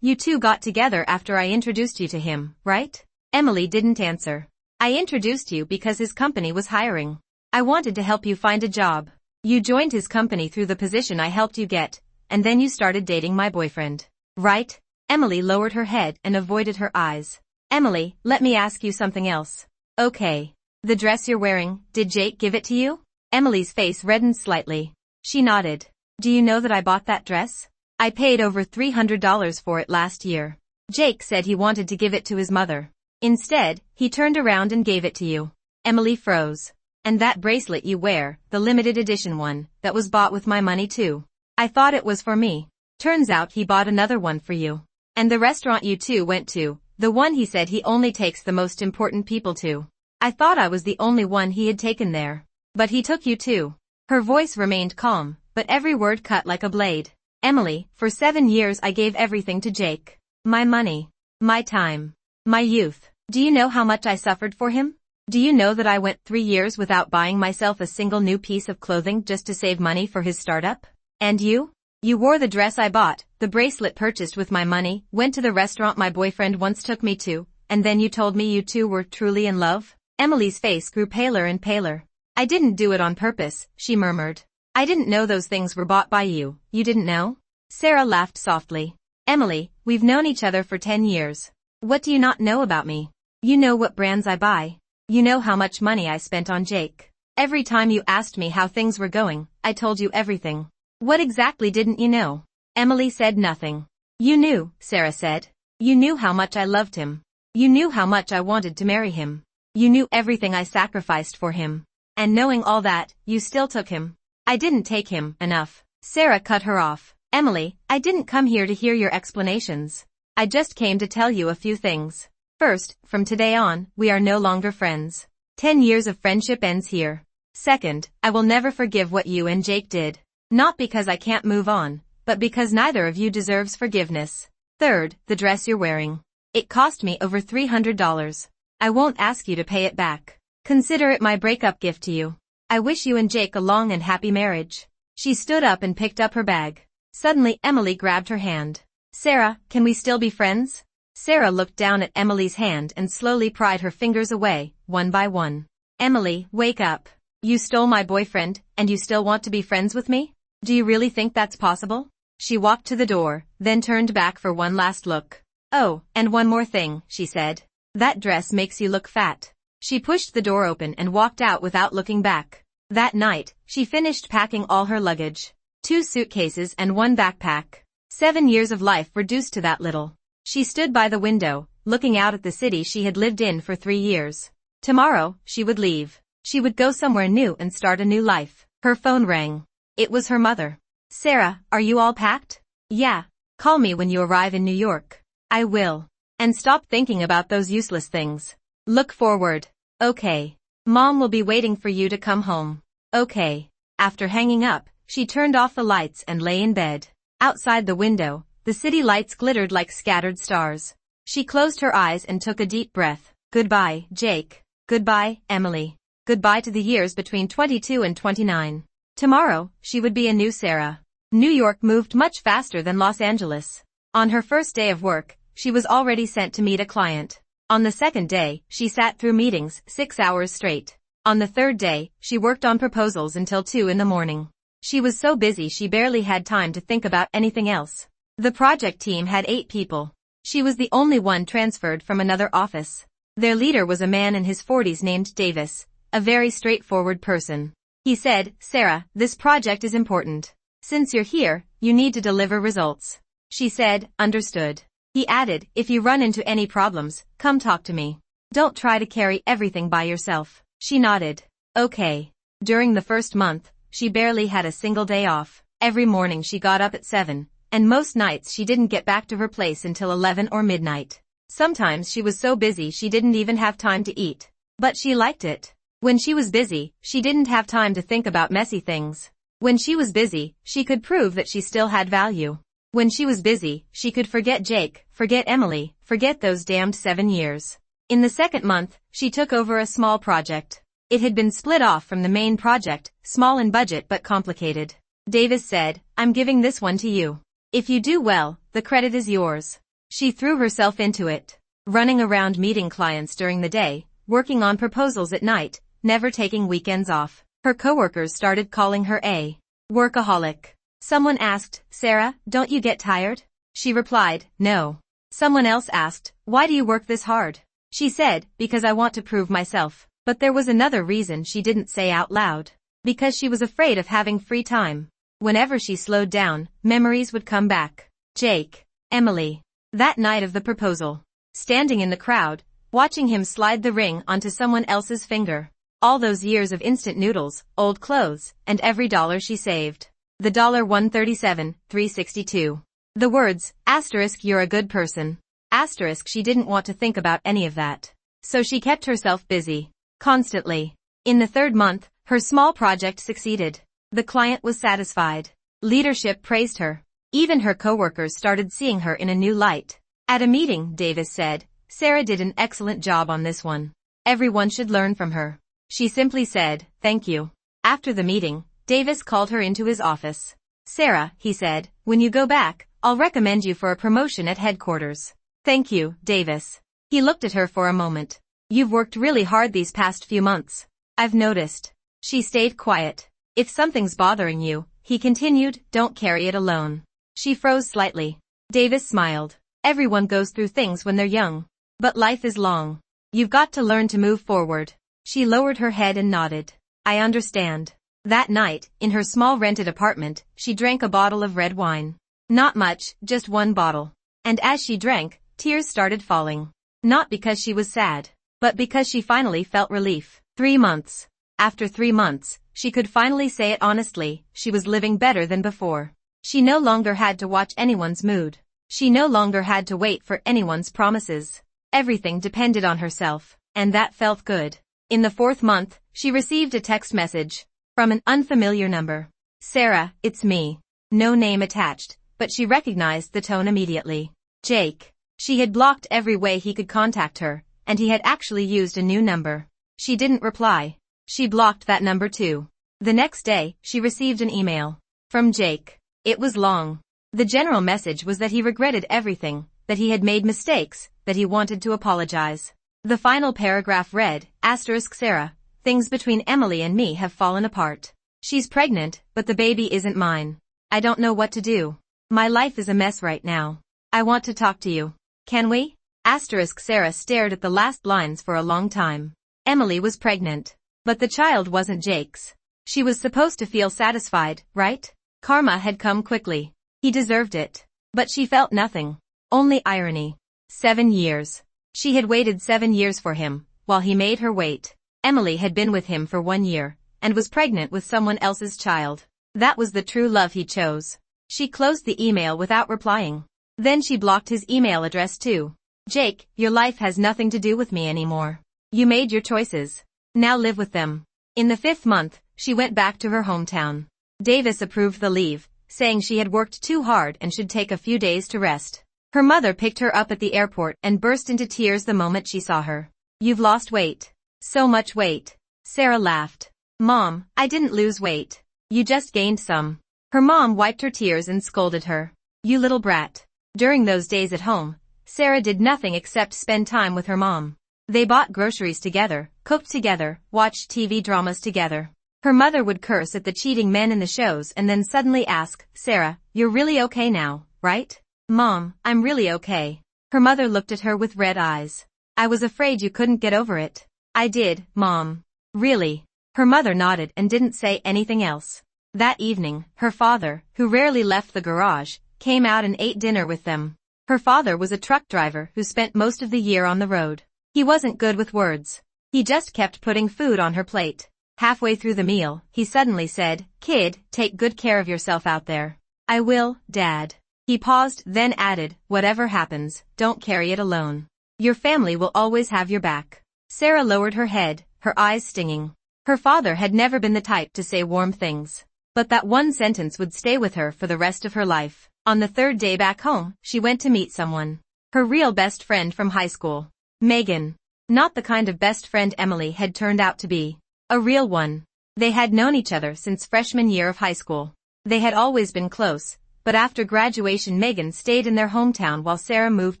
you two got together after I introduced you to him, right? Emily didn't answer. I introduced you because his company was hiring. I wanted to help you find a job. You joined his company through the position I helped you get, and then you started dating my boyfriend. Right? Emily lowered her head and avoided her eyes. Emily, let me ask you something else. Okay. The dress you're wearing, did Jake give it to you? Emily's face reddened slightly. She nodded. Do you know that I bought that dress? I paid over $300 for it last year. Jake said he wanted to give it to his mother. Instead, he turned around and gave it to you. Emily froze. And that bracelet you wear, the limited edition one, that was bought with my money too. I thought it was for me. Turns out he bought another one for you. And the restaurant you two went to, the one he said he only takes the most important people to. I thought I was the only one he had taken there. But he took you too. Her voice remained calm, but every word cut like a blade. Emily, for 7 years I gave everything to Jake. My money. My time. My youth. Do you know how much I suffered for him? Do you know that I went 3 years without buying myself a single new piece of clothing just to save money for his startup? And you? You wore the dress I bought, the bracelet purchased with my money, went to the restaurant my boyfriend once took me to, and then you told me you two were truly in love? Emily's face grew paler and paler. I didn't do it on purpose, she murmured. I didn't know those things were bought by you. You didn't know? Sarah laughed softly. Emily, we've known each other for 10 years. What do you not know about me? You know what brands I buy. You know how much money I spent on Jake. Every time you asked me how things were going, I told you everything. What exactly didn't you know? Emily said nothing. You knew, Sarah said. You knew how much I loved him. You knew how much I wanted to marry him. You knew everything I sacrificed for him. And knowing all that, you still took him. I didn't take him enough. Sarah cut her off. Emily, I didn't come here to hear your explanations. I just came to tell you a few things. First, from today on, we are no longer friends. 10 years of friendship ends here. Second, I will never forgive what you and Jake did. Not because I can't move on, but because neither of you deserves forgiveness. Third, the dress you're wearing. It cost me over $300. I won't ask you to pay it back. Consider it my breakup gift to you. I wish you and Jake a long and happy marriage. She stood up and picked up her bag. Suddenly Emily grabbed her hand. Sarah, can we still be friends? Sarah looked down at Emily's hand and slowly pried her fingers away, one by one. Emily, wake up. You stole my boyfriend, and you still want to be friends with me? Do you really think that's possible? She walked to the door, then turned back for one last look. Oh, and one more thing, she said. That dress makes you look fat. She pushed the door open and walked out without looking back. That night, she finished packing all her luggage. 2 suitcases and 1 backpack. 7 years of life reduced to that little. She stood by the window, looking out at the city she had lived in for 3 years. Tomorrow, she would leave. She would go somewhere new and start a new life. Her phone rang. It was her mother. Sarah, are you all packed? Yeah. Call me when you arrive in New York. I will. And stop thinking about those useless things. Look forward. Okay. Mom will be waiting for you to come home. Okay. After hanging up, she turned off the lights and lay in bed. Outside the window, the city lights glittered like scattered stars. She closed her eyes and took a deep breath. Goodbye, Jake. Goodbye, Emily. Goodbye to the years between 22 and 29. Tomorrow, she would be a new Sarah. New York moved much faster than Los Angeles. On her first day of work, she was already sent to meet a client. On the second day, she sat through meetings 6 hours straight. On the third day, she worked on proposals until 2 in the morning. She was so busy she barely had time to think about anything else. The project team had 8 people. She was the only one transferred from another office. Their leader was a man in his 40s named Davis, a very straightforward person. He said, Sarah, this project is important. Since you're here, you need to deliver results. She said, understood. He added, if you run into any problems, come talk to me. Don't try to carry everything by yourself. She nodded. Okay. During the first month, she barely had a single day off. Every morning she got up at 7, and most nights she didn't get back to her place until 11 or midnight. Sometimes she was so busy she didn't even have time to eat. But she liked it. When she was busy, she didn't have time to think about messy things. When she was busy, she could prove that she still had value. When she was busy, she could forget Jake, forget Emily, forget those damned 7 years. In the second month, she took over a small project. It had been split off from the main project, small in budget but complicated. Davis said, I'm giving this one to you. If you do well, the credit is yours. She threw herself into it. Running around meeting clients during the day, working on proposals at night, never taking weekends off. Her coworkers started calling her a workaholic. Someone asked, Sarah, don't you get tired? She replied, no. Someone else asked, why do you work this hard? She said, because I want to prove myself. But there was another reason she didn't say out loud. Because she was afraid of having free time. Whenever she slowed down, memories would come back. Jake. Emily. That night of the proposal. Standing in the crowd, watching him slide the ring onto someone else's finger. All those years of instant noodles, old clothes, and every dollar she saved. The $137, $362. The words, asterisk you're a good person. Asterisk she didn't want to think about any of that. So she kept herself busy. Constantly. In the third month, her small project succeeded. The client was satisfied. Leadership praised her. Even her coworkers started seeing her in a new light. At a meeting, Davis said, Sarah did an excellent job on this one. Everyone should learn from her. She simply said, thank you. After the meeting, Davis called her into his office. Sarah, he said, when you go back, I'll recommend you for a promotion at headquarters. Thank you, Davis. He looked at her for a moment. You've worked really hard these past few months. I've noticed. She stayed quiet. If something's bothering you, he continued, don't carry it alone. She froze slightly. Davis smiled. Everyone goes through things when they're young. But life is long. You've got to learn to move forward. She lowered her head and nodded. I understand. That night, in her small rented apartment, she drank a bottle of red wine. Not much, just 1 bottle. And as she drank, tears started falling. Not because she was sad, but because she finally felt relief. 3 months. After 3 months, she could finally say it honestly, she was living better than before. She no longer had to watch anyone's mood. She no longer had to wait for anyone's promises. Everything depended on herself, and that felt good. In the 4th month, she received a text message from an unfamiliar number. Sarah, it's me. No name attached, but she recognized the tone immediately. Jake. She had blocked every way he could contact her, and he had actually used a new number. She didn't reply. She blocked that number too. The next day, she received an email from Jake. It was long. The general message was that he regretted everything, that he had made mistakes, that he wanted to apologize. The final paragraph read, Sarah, things between Emily and me have fallen apart. She's pregnant, but the baby isn't mine. I don't know what to do. My life is a mess right now. I want to talk to you. Can we? Sarah stared at the last lines for a long time. Emily was pregnant. But the child wasn't Jake's. She was supposed to feel satisfied, right? Karma had come quickly. He deserved it. But she felt nothing. Only irony. 7 years. She had waited 7 years for him, while he made her wait. Emily had been with him for 1 year, and was pregnant with someone else's child. That was the true love he chose. She closed the email without replying. Then she blocked his email address too. Jake, your life has nothing to do with me anymore. You made your choices. Now live with them. In the 5th month, she went back to her hometown. Davis approved the leave, saying she had worked too hard and should take a few days to rest. Her mother picked her up at the airport and burst into tears the moment she saw her. You've lost weight. So much weight. Sarah laughed. Mom, I didn't lose weight. You just gained some. Her mom wiped her tears and scolded her. You little brat. During those days at home, Sarah did nothing except spend time with her mom. They bought groceries together, cooked together, watched TV dramas together. Her mother would curse at the cheating men in the shows and then suddenly ask, Sarah, you're really okay now, right? Mom, I'm really okay. Her mother looked at her with red eyes. I was afraid you couldn't get over it. I did, Mom. Really? Her mother nodded and didn't say anything else. That evening, her father, who rarely left the garage, came out and ate dinner with them. Her father was a truck driver who spent most of the year on the road. He wasn't good with words. He just kept putting food on her plate. Halfway through the meal, he suddenly said, Kid, take good care of yourself out there. I will, Dad. He paused, then added, whatever happens, don't carry it alone. Your family will always have your back. Sarah lowered her head, her eyes stinging. Her father had never been the type to say warm things. But that one sentence would stay with her for the rest of her life. On the 3rd day back home, she went to meet someone. Her real best friend from high school. Megan. Not the kind of best friend Emily had turned out to be. A real one. They had known each other since freshman year of high school. They had always been close, but after graduation Megan stayed in their hometown while Sarah moved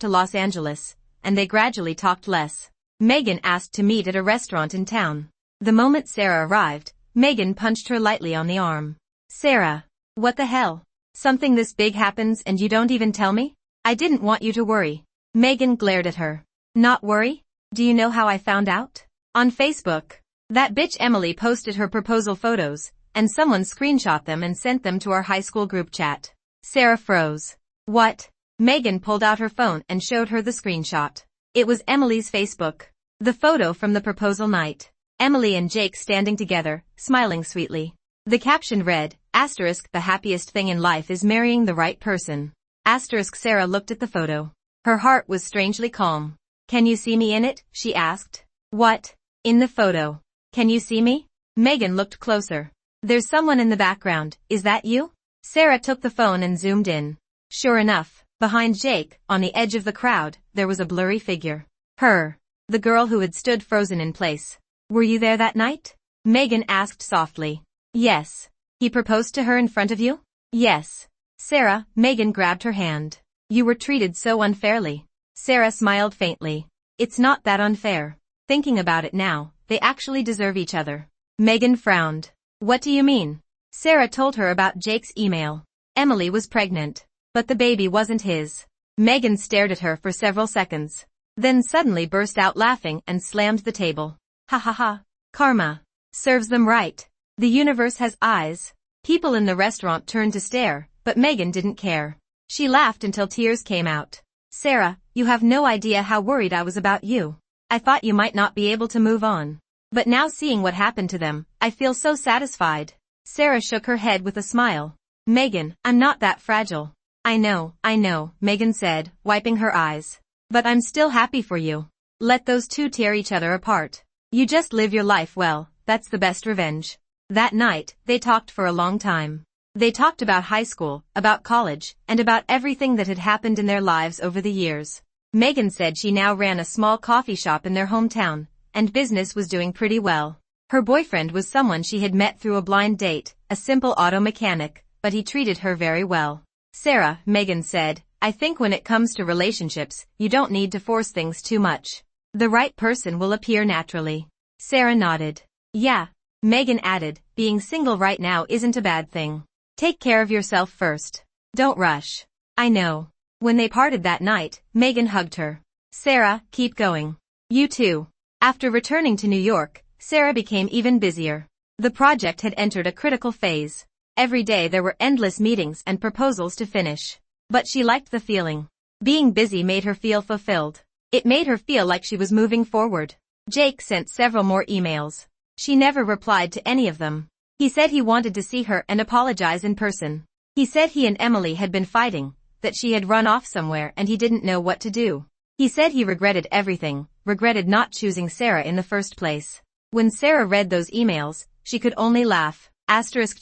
to Los Angeles, and they gradually talked less. Megan asked to meet at a restaurant in town. The moment Sarah arrived, Megan punched her lightly on the arm. Sarah. What the hell? Something this big happens and you don't even tell me? I didn't want you to worry. Megan glared at her. Not worry? Do you know how I found out? On Facebook. That bitch Emily posted her proposal photos, and someone screenshot them and sent them to our high school group chat. Sarah froze. What? Megan pulled out her phone and showed her the screenshot. It was Emily's Facebook. The photo from the proposal night. Emily and Jake standing together, smiling sweetly. The caption read, the happiest thing in life is marrying the right person. Sarah looked at the photo. Her heart was strangely calm. Can you see me in it? She asked. What? In the photo. Can you see me? Megan looked closer. There's someone in the background, is that you? Sarah took the phone and zoomed in. Sure enough, behind Jake, on the edge of the crowd, there was a blurry figure. Her. The girl who had stood frozen in place. Were you there that night? Megan asked softly. Yes. He proposed to her in front of you? Yes. Sarah, Megan grabbed her hand. You were treated so unfairly. Sarah smiled faintly. It's not that unfair. Thinking about it now, they actually deserve each other. Megan frowned. What do you mean? Sarah told her about Jake's email. Emily was pregnant. But the baby wasn't his. Megan stared at her for several seconds. Then suddenly burst out laughing and slammed the table. Ha ha ha. Karma. Serves them right. The universe has eyes. People in the restaurant turned to stare, but Megan didn't care. She laughed until tears came out. Sarah, you have no idea how worried I was about you. I thought you might not be able to move on. But now seeing what happened to them, I feel so satisfied. Sarah shook her head with a smile. Megan, I'm not that fragile. I know, Megan said, wiping her eyes. But I'm still happy for you. Let those two tear each other apart. You just live your life well, that's the best revenge. That night, they talked for a long time. They talked about high school, about college, and about everything that had happened in their lives over the years. Megan said she now ran a small coffee shop in their hometown, and business was doing pretty well. Her boyfriend was someone she had met through a blind date, a simple auto mechanic, but he treated her very well. Sarah, Megan said, I think when it comes to relationships, you don't need to force things too much. The right person will appear naturally. Sarah nodded. Yeah. Megan added, being single right now isn't a bad thing. Take care of yourself first. Don't rush. I know. When they parted that night, Megan hugged her. Sarah, keep going. You too. After returning to New York, Sarah became even busier. The project had entered a critical phase. Every day there were endless meetings and proposals to finish. But she liked the feeling. Being busy made her feel fulfilled. It made her feel like she was moving forward. Jake sent several more emails. She never replied to any of them. He said he wanted to see her and apologize in person. He said he and Emily had been fighting, that she had run off somewhere and he didn't know what to do. He said he regretted everything, regretted not choosing Sarah in the first place. When Sarah read those emails, she could only laugh.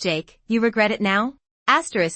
Jake, you regret it now?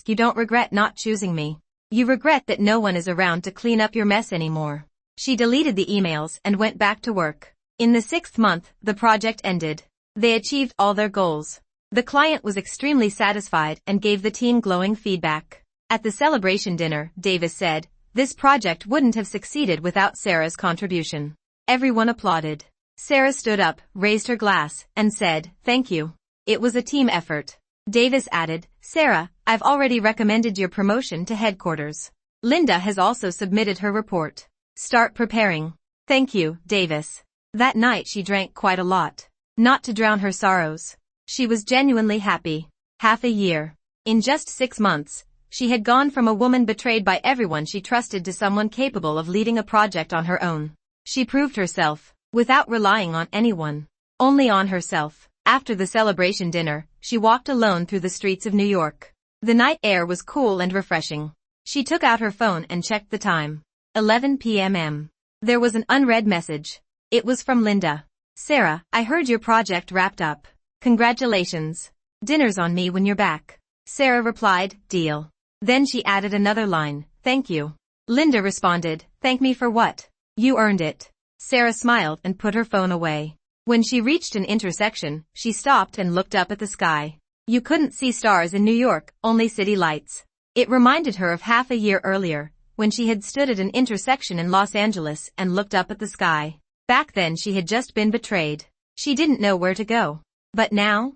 You don't regret not choosing me. You regret that no one is around to clean up your mess anymore. She deleted the emails and went back to work. In the 6th month, the project ended. They achieved all their goals. The client was extremely satisfied and gave the team glowing feedback. At the celebration dinner, Davis said, this project wouldn't have succeeded without Sarah's contribution. Everyone applauded. Sarah stood up, raised her glass, and said, thank you. It was a team effort. Davis added, Sarah, I've already recommended your promotion to headquarters. Linda has also submitted her report. Start preparing. Thank you, Davis. That night she drank quite a lot. Not to drown her sorrows. She was genuinely happy. Half a year. In just 6 months, she had gone from a woman betrayed by everyone she trusted to someone capable of leading a project on her own. She proved herself, without relying on anyone. Only on herself. After the celebration dinner, she walked alone through the streets of New York. The night air was cool and refreshing. She took out her phone and checked the time. 11 p.m. There was an unread message. It was from Linda. Sarah, I heard your project wrapped up. Congratulations. Dinner's on me when you're back. Sarah replied, deal. Then she added another line, thank you. Linda responded, thank me for what? You earned it. Sarah smiled and put her phone away. When she reached an intersection, she stopped and looked up at the sky. You couldn't see stars in New York, only city lights. It reminded her of half a year earlier, when she had stood at an intersection in Los Angeles and looked up at the sky. Back then she had just been betrayed. She didn't know where to go. But now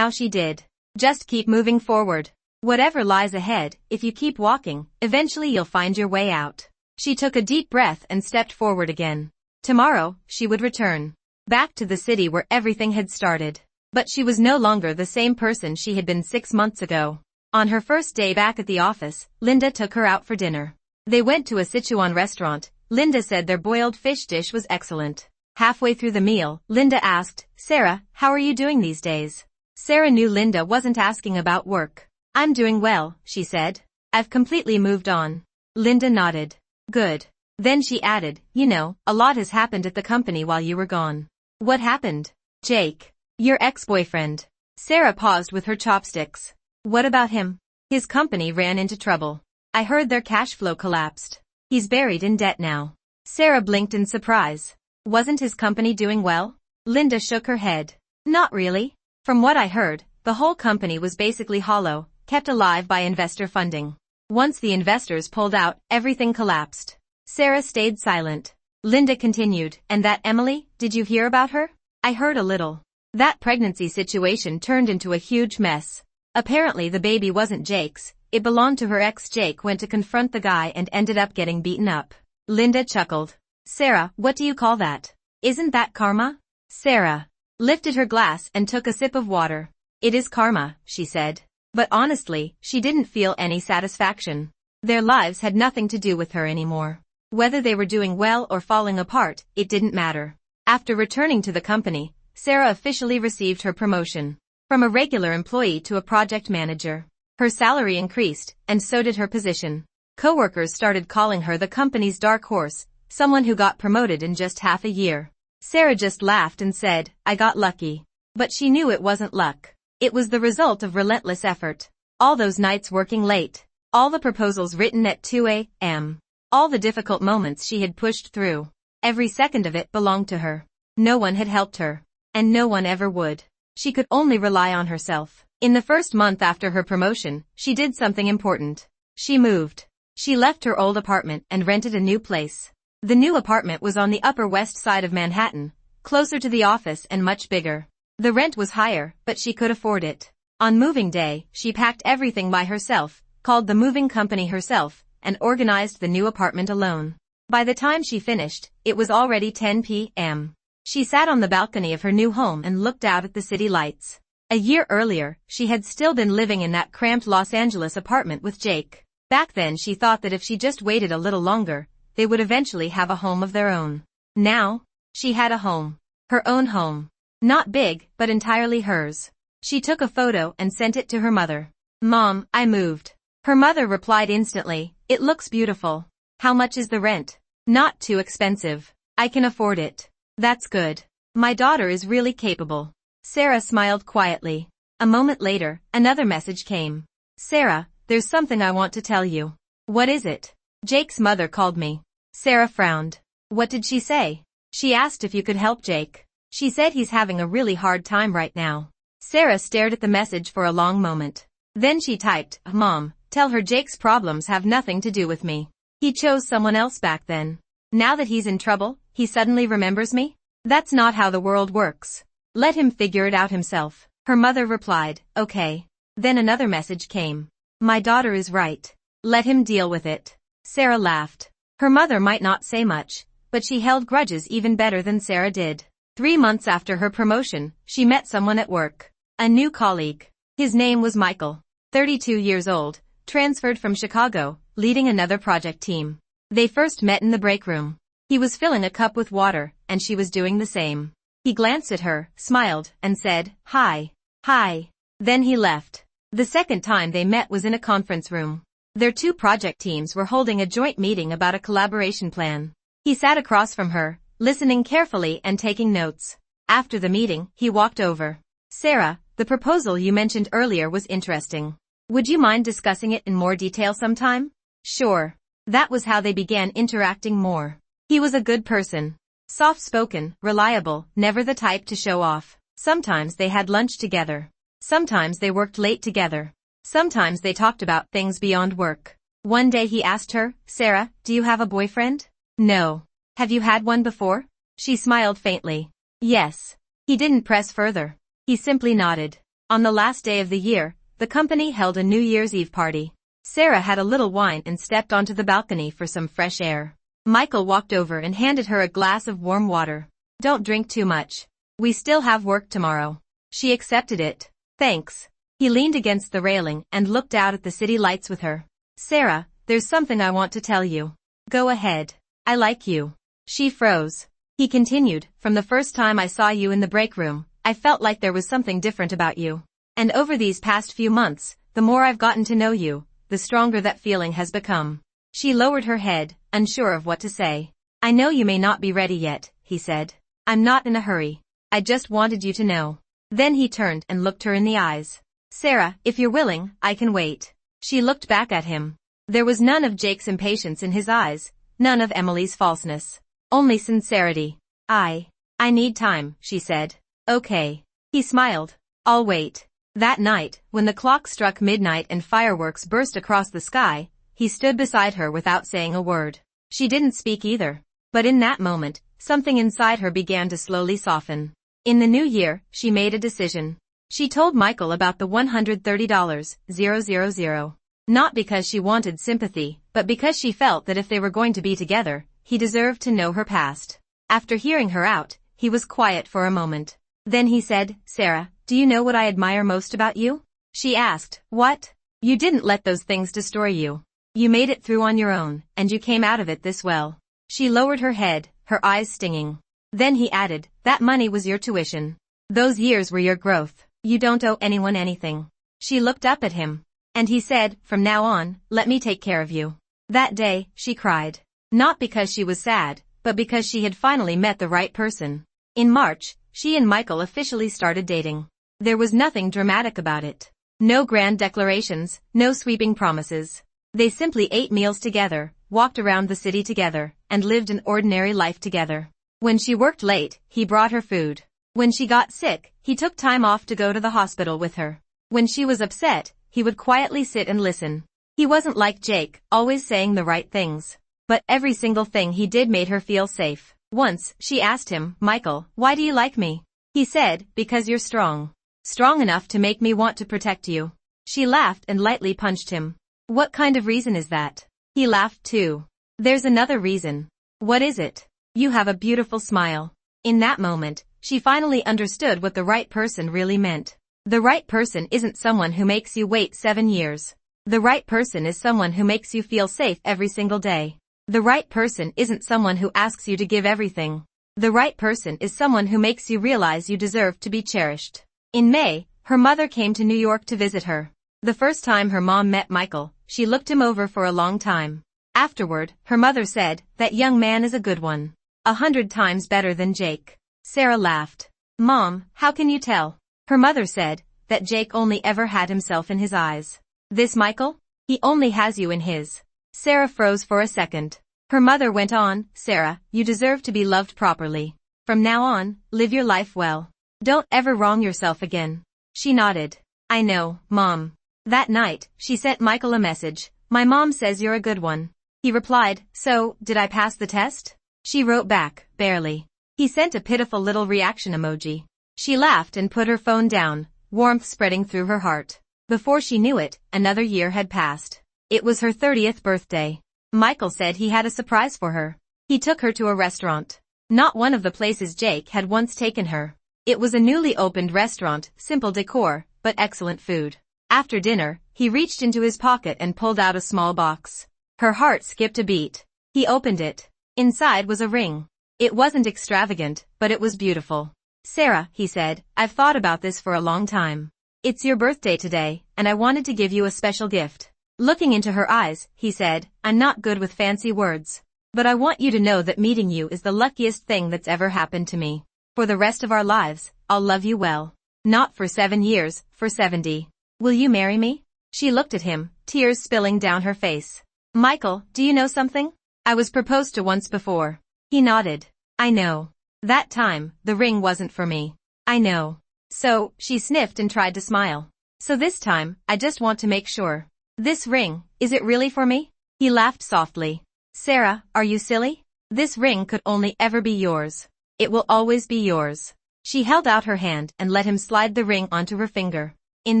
she did. Just keep moving forward. Whatever lies ahead, if you keep walking, eventually you'll find your way out. She took a deep breath and stepped forward again. Tomorrow, she would return. Back to the city where everything had started. But she was no longer the same person she had been 6 months ago. On her first day back at the office, Linda took her out for dinner. They went to a Sichuan restaurant. Linda said their boiled fish dish was excellent. Halfway through the meal, Linda asked, Sarah, how are you doing these days? Sarah knew Linda wasn't asking about work. I'm doing well, she said. I've completely moved on. Linda nodded. Good. Then she added, you know, a lot has happened at the company while you were gone. What happened? Jake. Your ex-boyfriend. Sarah paused with her chopsticks. What about him? His company ran into trouble. I heard their cash flow collapsed. He's buried in debt now. Sarah blinked in surprise. Wasn't his company doing well? Linda shook her head. Not really. From what I heard, the whole company was basically hollow, kept alive by investor funding. Once the investors pulled out, everything collapsed. Sarah stayed silent. Linda continued, and that Emily, did you hear about her? I heard a little. That pregnancy situation turned into a huge mess. Apparently the baby wasn't Jake's, it belonged to her ex. Jake went to confront the guy and ended up getting beaten up. Linda chuckled. Sarah, what do you call that? Isn't that karma? Sarah lifted her glass and took a sip of water. It is karma, she said. But honestly, she didn't feel any satisfaction. Their lives had nothing to do with her anymore. Whether they were doing well or falling apart, it didn't matter. After returning to the company, Sarah officially received her promotion. From a regular employee to a project manager. Her salary increased, and so did her position. Coworkers started calling her the company's dark horse, someone who got promoted in just half a year. Sarah just laughed and said, I got lucky. But she knew it wasn't luck. It was the result of relentless effort. All those nights working late. All the proposals written at 2 a.m. All the difficult moments she had pushed through. Every second of it belonged to her. No one had helped her. And no one ever would. She could only rely on herself. In the first month after her promotion, she did something important. She moved. She left her old apartment and rented a new place. The new apartment was on the Upper West Side of Manhattan, closer to the office and much bigger. The rent was higher, but she could afford it. On moving day, she packed everything by herself, called the moving company herself, and organized the new apartment alone. By the time she finished, it was already 10 p.m. She sat on the balcony of her new home and looked out at the city lights. A year earlier, she had still been living in that cramped Los Angeles apartment with Jake. Back then she thought that if she just waited a little longer, they would eventually have a home of their own. Now, she had a home. Her own home. Not big, but entirely hers. She took a photo and sent it to her mother. Mom, I moved. Her mother replied instantly, it looks beautiful. How much is the rent? Not too expensive. I can afford it. That's good. My daughter is really capable. Sarah smiled quietly. A moment later, another message came. Sarah, there's something I want to tell you. What is it? Jake's mother called me. Sarah frowned. What did she say? She asked if you could help Jake. She said he's having a really hard time right now. Sarah stared at the message for a long moment. Then she typed, Mom, tell her Jake's problems have nothing to do with me. He chose someone else back then. Now that he's in trouble, he suddenly remembers me? That's not how the world works. Let him figure it out himself. Her mother replied, okay. Then another message came. My daughter is right. Let him deal with it. Sarah laughed. Her mother might not say much, but she held grudges even better than Sarah did. 3 months after her promotion, she met someone at work. A new colleague. His name was Michael. 32 years old, transferred from Chicago, leading another project team. They first met in the break room. He was filling a cup with water, and she was doing the same. He glanced at her, smiled, and said, Hi. Hi. Then he left. The second time they met was in a conference room. Their 2 project teams were holding a joint meeting about a collaboration plan. He sat across from her, listening carefully and taking notes. After the meeting, he walked over. Sarah, the proposal you mentioned earlier was interesting. Would you mind discussing it in more detail sometime? Sure. That was how they began interacting more. He was a good person. Soft-spoken, reliable, never the type to show off. Sometimes they had lunch together. Sometimes they worked late together. Sometimes they talked about things beyond work. One day he asked her, Sarah, do you have a boyfriend? No. Have you had one before? She smiled faintly. Yes. He didn't press further. He simply nodded. On the last day of the year, the company held a New Year's Eve party. Sarah had a little wine and stepped onto the balcony for some fresh air. Michael walked over and handed her a glass of warm water. Don't drink too much. We still have work tomorrow. She accepted it. Thanks. He leaned against the railing and looked out at the city lights with her. Sarah, there's something I want to tell you. Go ahead. I like you. She froze. He continued, from the first time I saw you in the break room, I felt like there was something different about you. And over these past few months, the more I've gotten to know you, the stronger that feeling has become. She lowered her head, unsure of what to say. I know you may not be ready yet, he said. I'm not in a hurry. I just wanted you to know. Then he turned and looked her in the eyes. Sarah, if you're willing, I can wait. She looked back at him. There was none of Jake's impatience in his eyes, none of Emily's falseness. Only sincerity. I need time, she said. Okay. He smiled. I'll wait. That night, when the clock struck midnight and fireworks burst across the sky, he stood beside her without saying a word. She didn't speak either. But in that moment, something inside her began to slowly soften. In the new year, she made a decision. She told Michael about the $130,000. Not because she wanted sympathy, but because she felt that if they were going to be together, he deserved to know her past. After hearing her out, he was quiet for a moment. Then he said, Sarah, do you know what I admire most about you? She asked, what? You didn't let those things destroy you. You made it through on your own, and you came out of it this well. She lowered her head, her eyes stinging. Then he added, that money was your tuition. Those years were your growth. You don't owe anyone anything. She looked up at him. And he said, from now on, let me take care of you. That day, she cried. Not because she was sad, but because she had finally met the right person. In March, she and Michael officially started dating. There was nothing dramatic about it. No grand declarations, no sweeping promises. They simply ate meals together, walked around the city together, and lived an ordinary life together. When she worked late, he brought her food. When she got sick, he took time off to go to the hospital with her. When she was upset, he would quietly sit and listen. He wasn't like Jake, always saying the right things. But every single thing he did made her feel safe. Once, she asked him, "Michael, why do you like me?" He said, "Because you're strong. Strong enough to make me want to protect you." She laughed and lightly punched him. "What kind of reason is that?" He laughed too. "There's another reason." "What is it?" "You have a beautiful smile." In that moment, she finally understood what the right person really meant. The right person isn't someone who makes you wait 7 years. The right person is someone who makes you feel safe every single day. The right person isn't someone who asks you to give everything. The right person is someone who makes you realize you deserve to be cherished. In May, her mother came to New York to visit her. The first time her mom met Michael, she looked him over for a long time. Afterward, her mother said, "That young man is a good one. 100 times better than Jake." Sarah laughed. "Mom, how can you tell?" Her mother said, "That Jake only ever had himself in his eyes. This Michael? He only has you in his." Sarah froze for a second. Her mother went on, "Sarah, you deserve to be loved properly. From now on, live your life well. Don't ever wrong yourself again." She nodded. "I know, Mom." That night, she sent Michael a message. "My mom says you're a good one." He replied, "So, did I pass the test?" She wrote back, "Barely." He sent a pitiful little reaction emoji. She laughed and put her phone down, warmth spreading through her heart. Before she knew it, another year had passed. It was her 30th birthday. Michael said he had a surprise for her. He took her to a restaurant. Not one of the places Jake had once taken her. It was a newly opened restaurant, simple decor, but excellent food. After dinner, he reached into his pocket and pulled out a small box. Her heart skipped a beat. He opened it. Inside was a ring. It wasn't extravagant, but it was beautiful. "Sarah," he said, "I've thought about this for a long time. It's your birthday today, and I wanted to give you a special gift." Looking into her eyes, he said, "I'm not good with fancy words. But I want you to know that meeting you is the luckiest thing that's ever happened to me. For the rest of our lives, I'll love you well. Not for 7 years, for 70. Will you marry me?" She looked at him, tears spilling down her face. "Michael, do you know something? I was proposed to once before." He nodded. "I know. That time, the ring wasn't for me." "I know." "So," she sniffed and tried to smile. "So this time, I just want to make sure. This ring, is it really for me?" He laughed softly. "Sarah, are you silly? This ring could only ever be yours. It will always be yours." She held out her hand and let him slide the ring onto her finger. In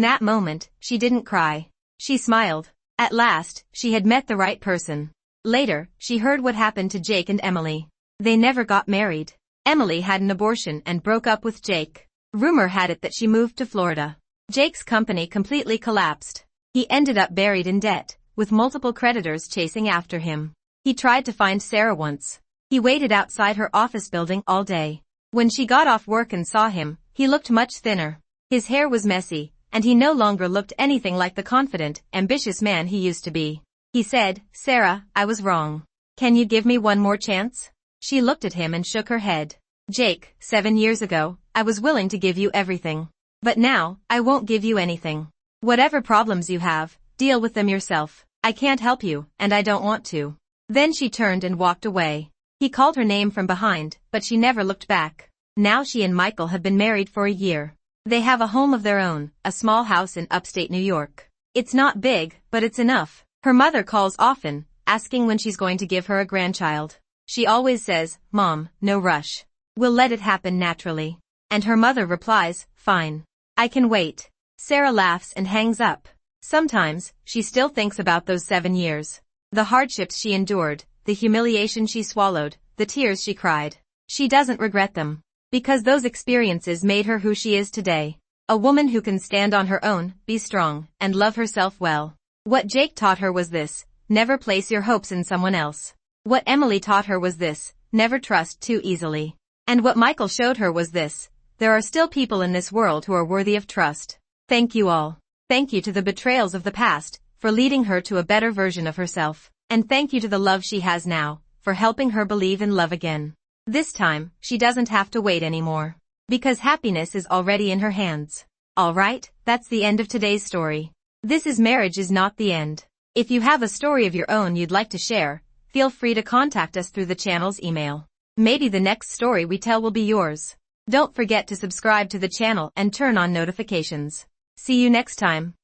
that moment, she didn't cry. She smiled. At last, she had met the right person. Later, she heard what happened to Jake and Emily. They never got married. Emily had an abortion and broke up with Jake. Rumor had it that she moved to Florida. Jake's company completely collapsed. He ended up buried in debt, with multiple creditors chasing after him. He tried to find Sarah once. He waited outside her office building all day. When she got off work and saw him, he looked much thinner. His hair was messy, and he no longer looked anything like the confident, ambitious man he used to be. He said, "Sarah, I was wrong. Can you give me one more chance?" She looked at him and shook her head. "Jake, 7 years ago, I was willing to give you everything. But now, I won't give you anything. Whatever problems you have, deal with them yourself. I can't help you, and I don't want to." Then she turned and walked away. He called her name from behind, but she never looked back. Now she and Michael have been married for a year. They have a home of their own, a small house in upstate New York. It's not big, but it's enough. Her mother calls often, asking when she's going to give her a grandchild. She always says, "Mom, no rush. We'll let it happen naturally." And her mother replies, "Fine. I can wait." Sarah laughs and hangs up. Sometimes, she still thinks about those 7 years. The hardships she endured, the humiliation she swallowed, the tears she cried. She doesn't regret them. Because those experiences made her who she is today. A woman who can stand on her own, be strong, and love herself well. What Jake taught her was this: never place your hopes in someone else. What Emily taught her was this: never trust too easily. And what Michael showed her was this: there are still people in this world who are worthy of trust. Thank you all. Thank you to the betrayals of the past, for leading her to a better version of herself. And thank you to the love she has now, for helping her believe in love again. This time, she doesn't have to wait anymore. Because happiness is already in her hands. Alright, that's the end of today's story. This is Marriage is Not the End. If you have a story of your own you'd like to share, feel free to contact us through the channel's email. Maybe the next story we tell will be yours. Don't forget to subscribe to the channel and turn on notifications. See you next time.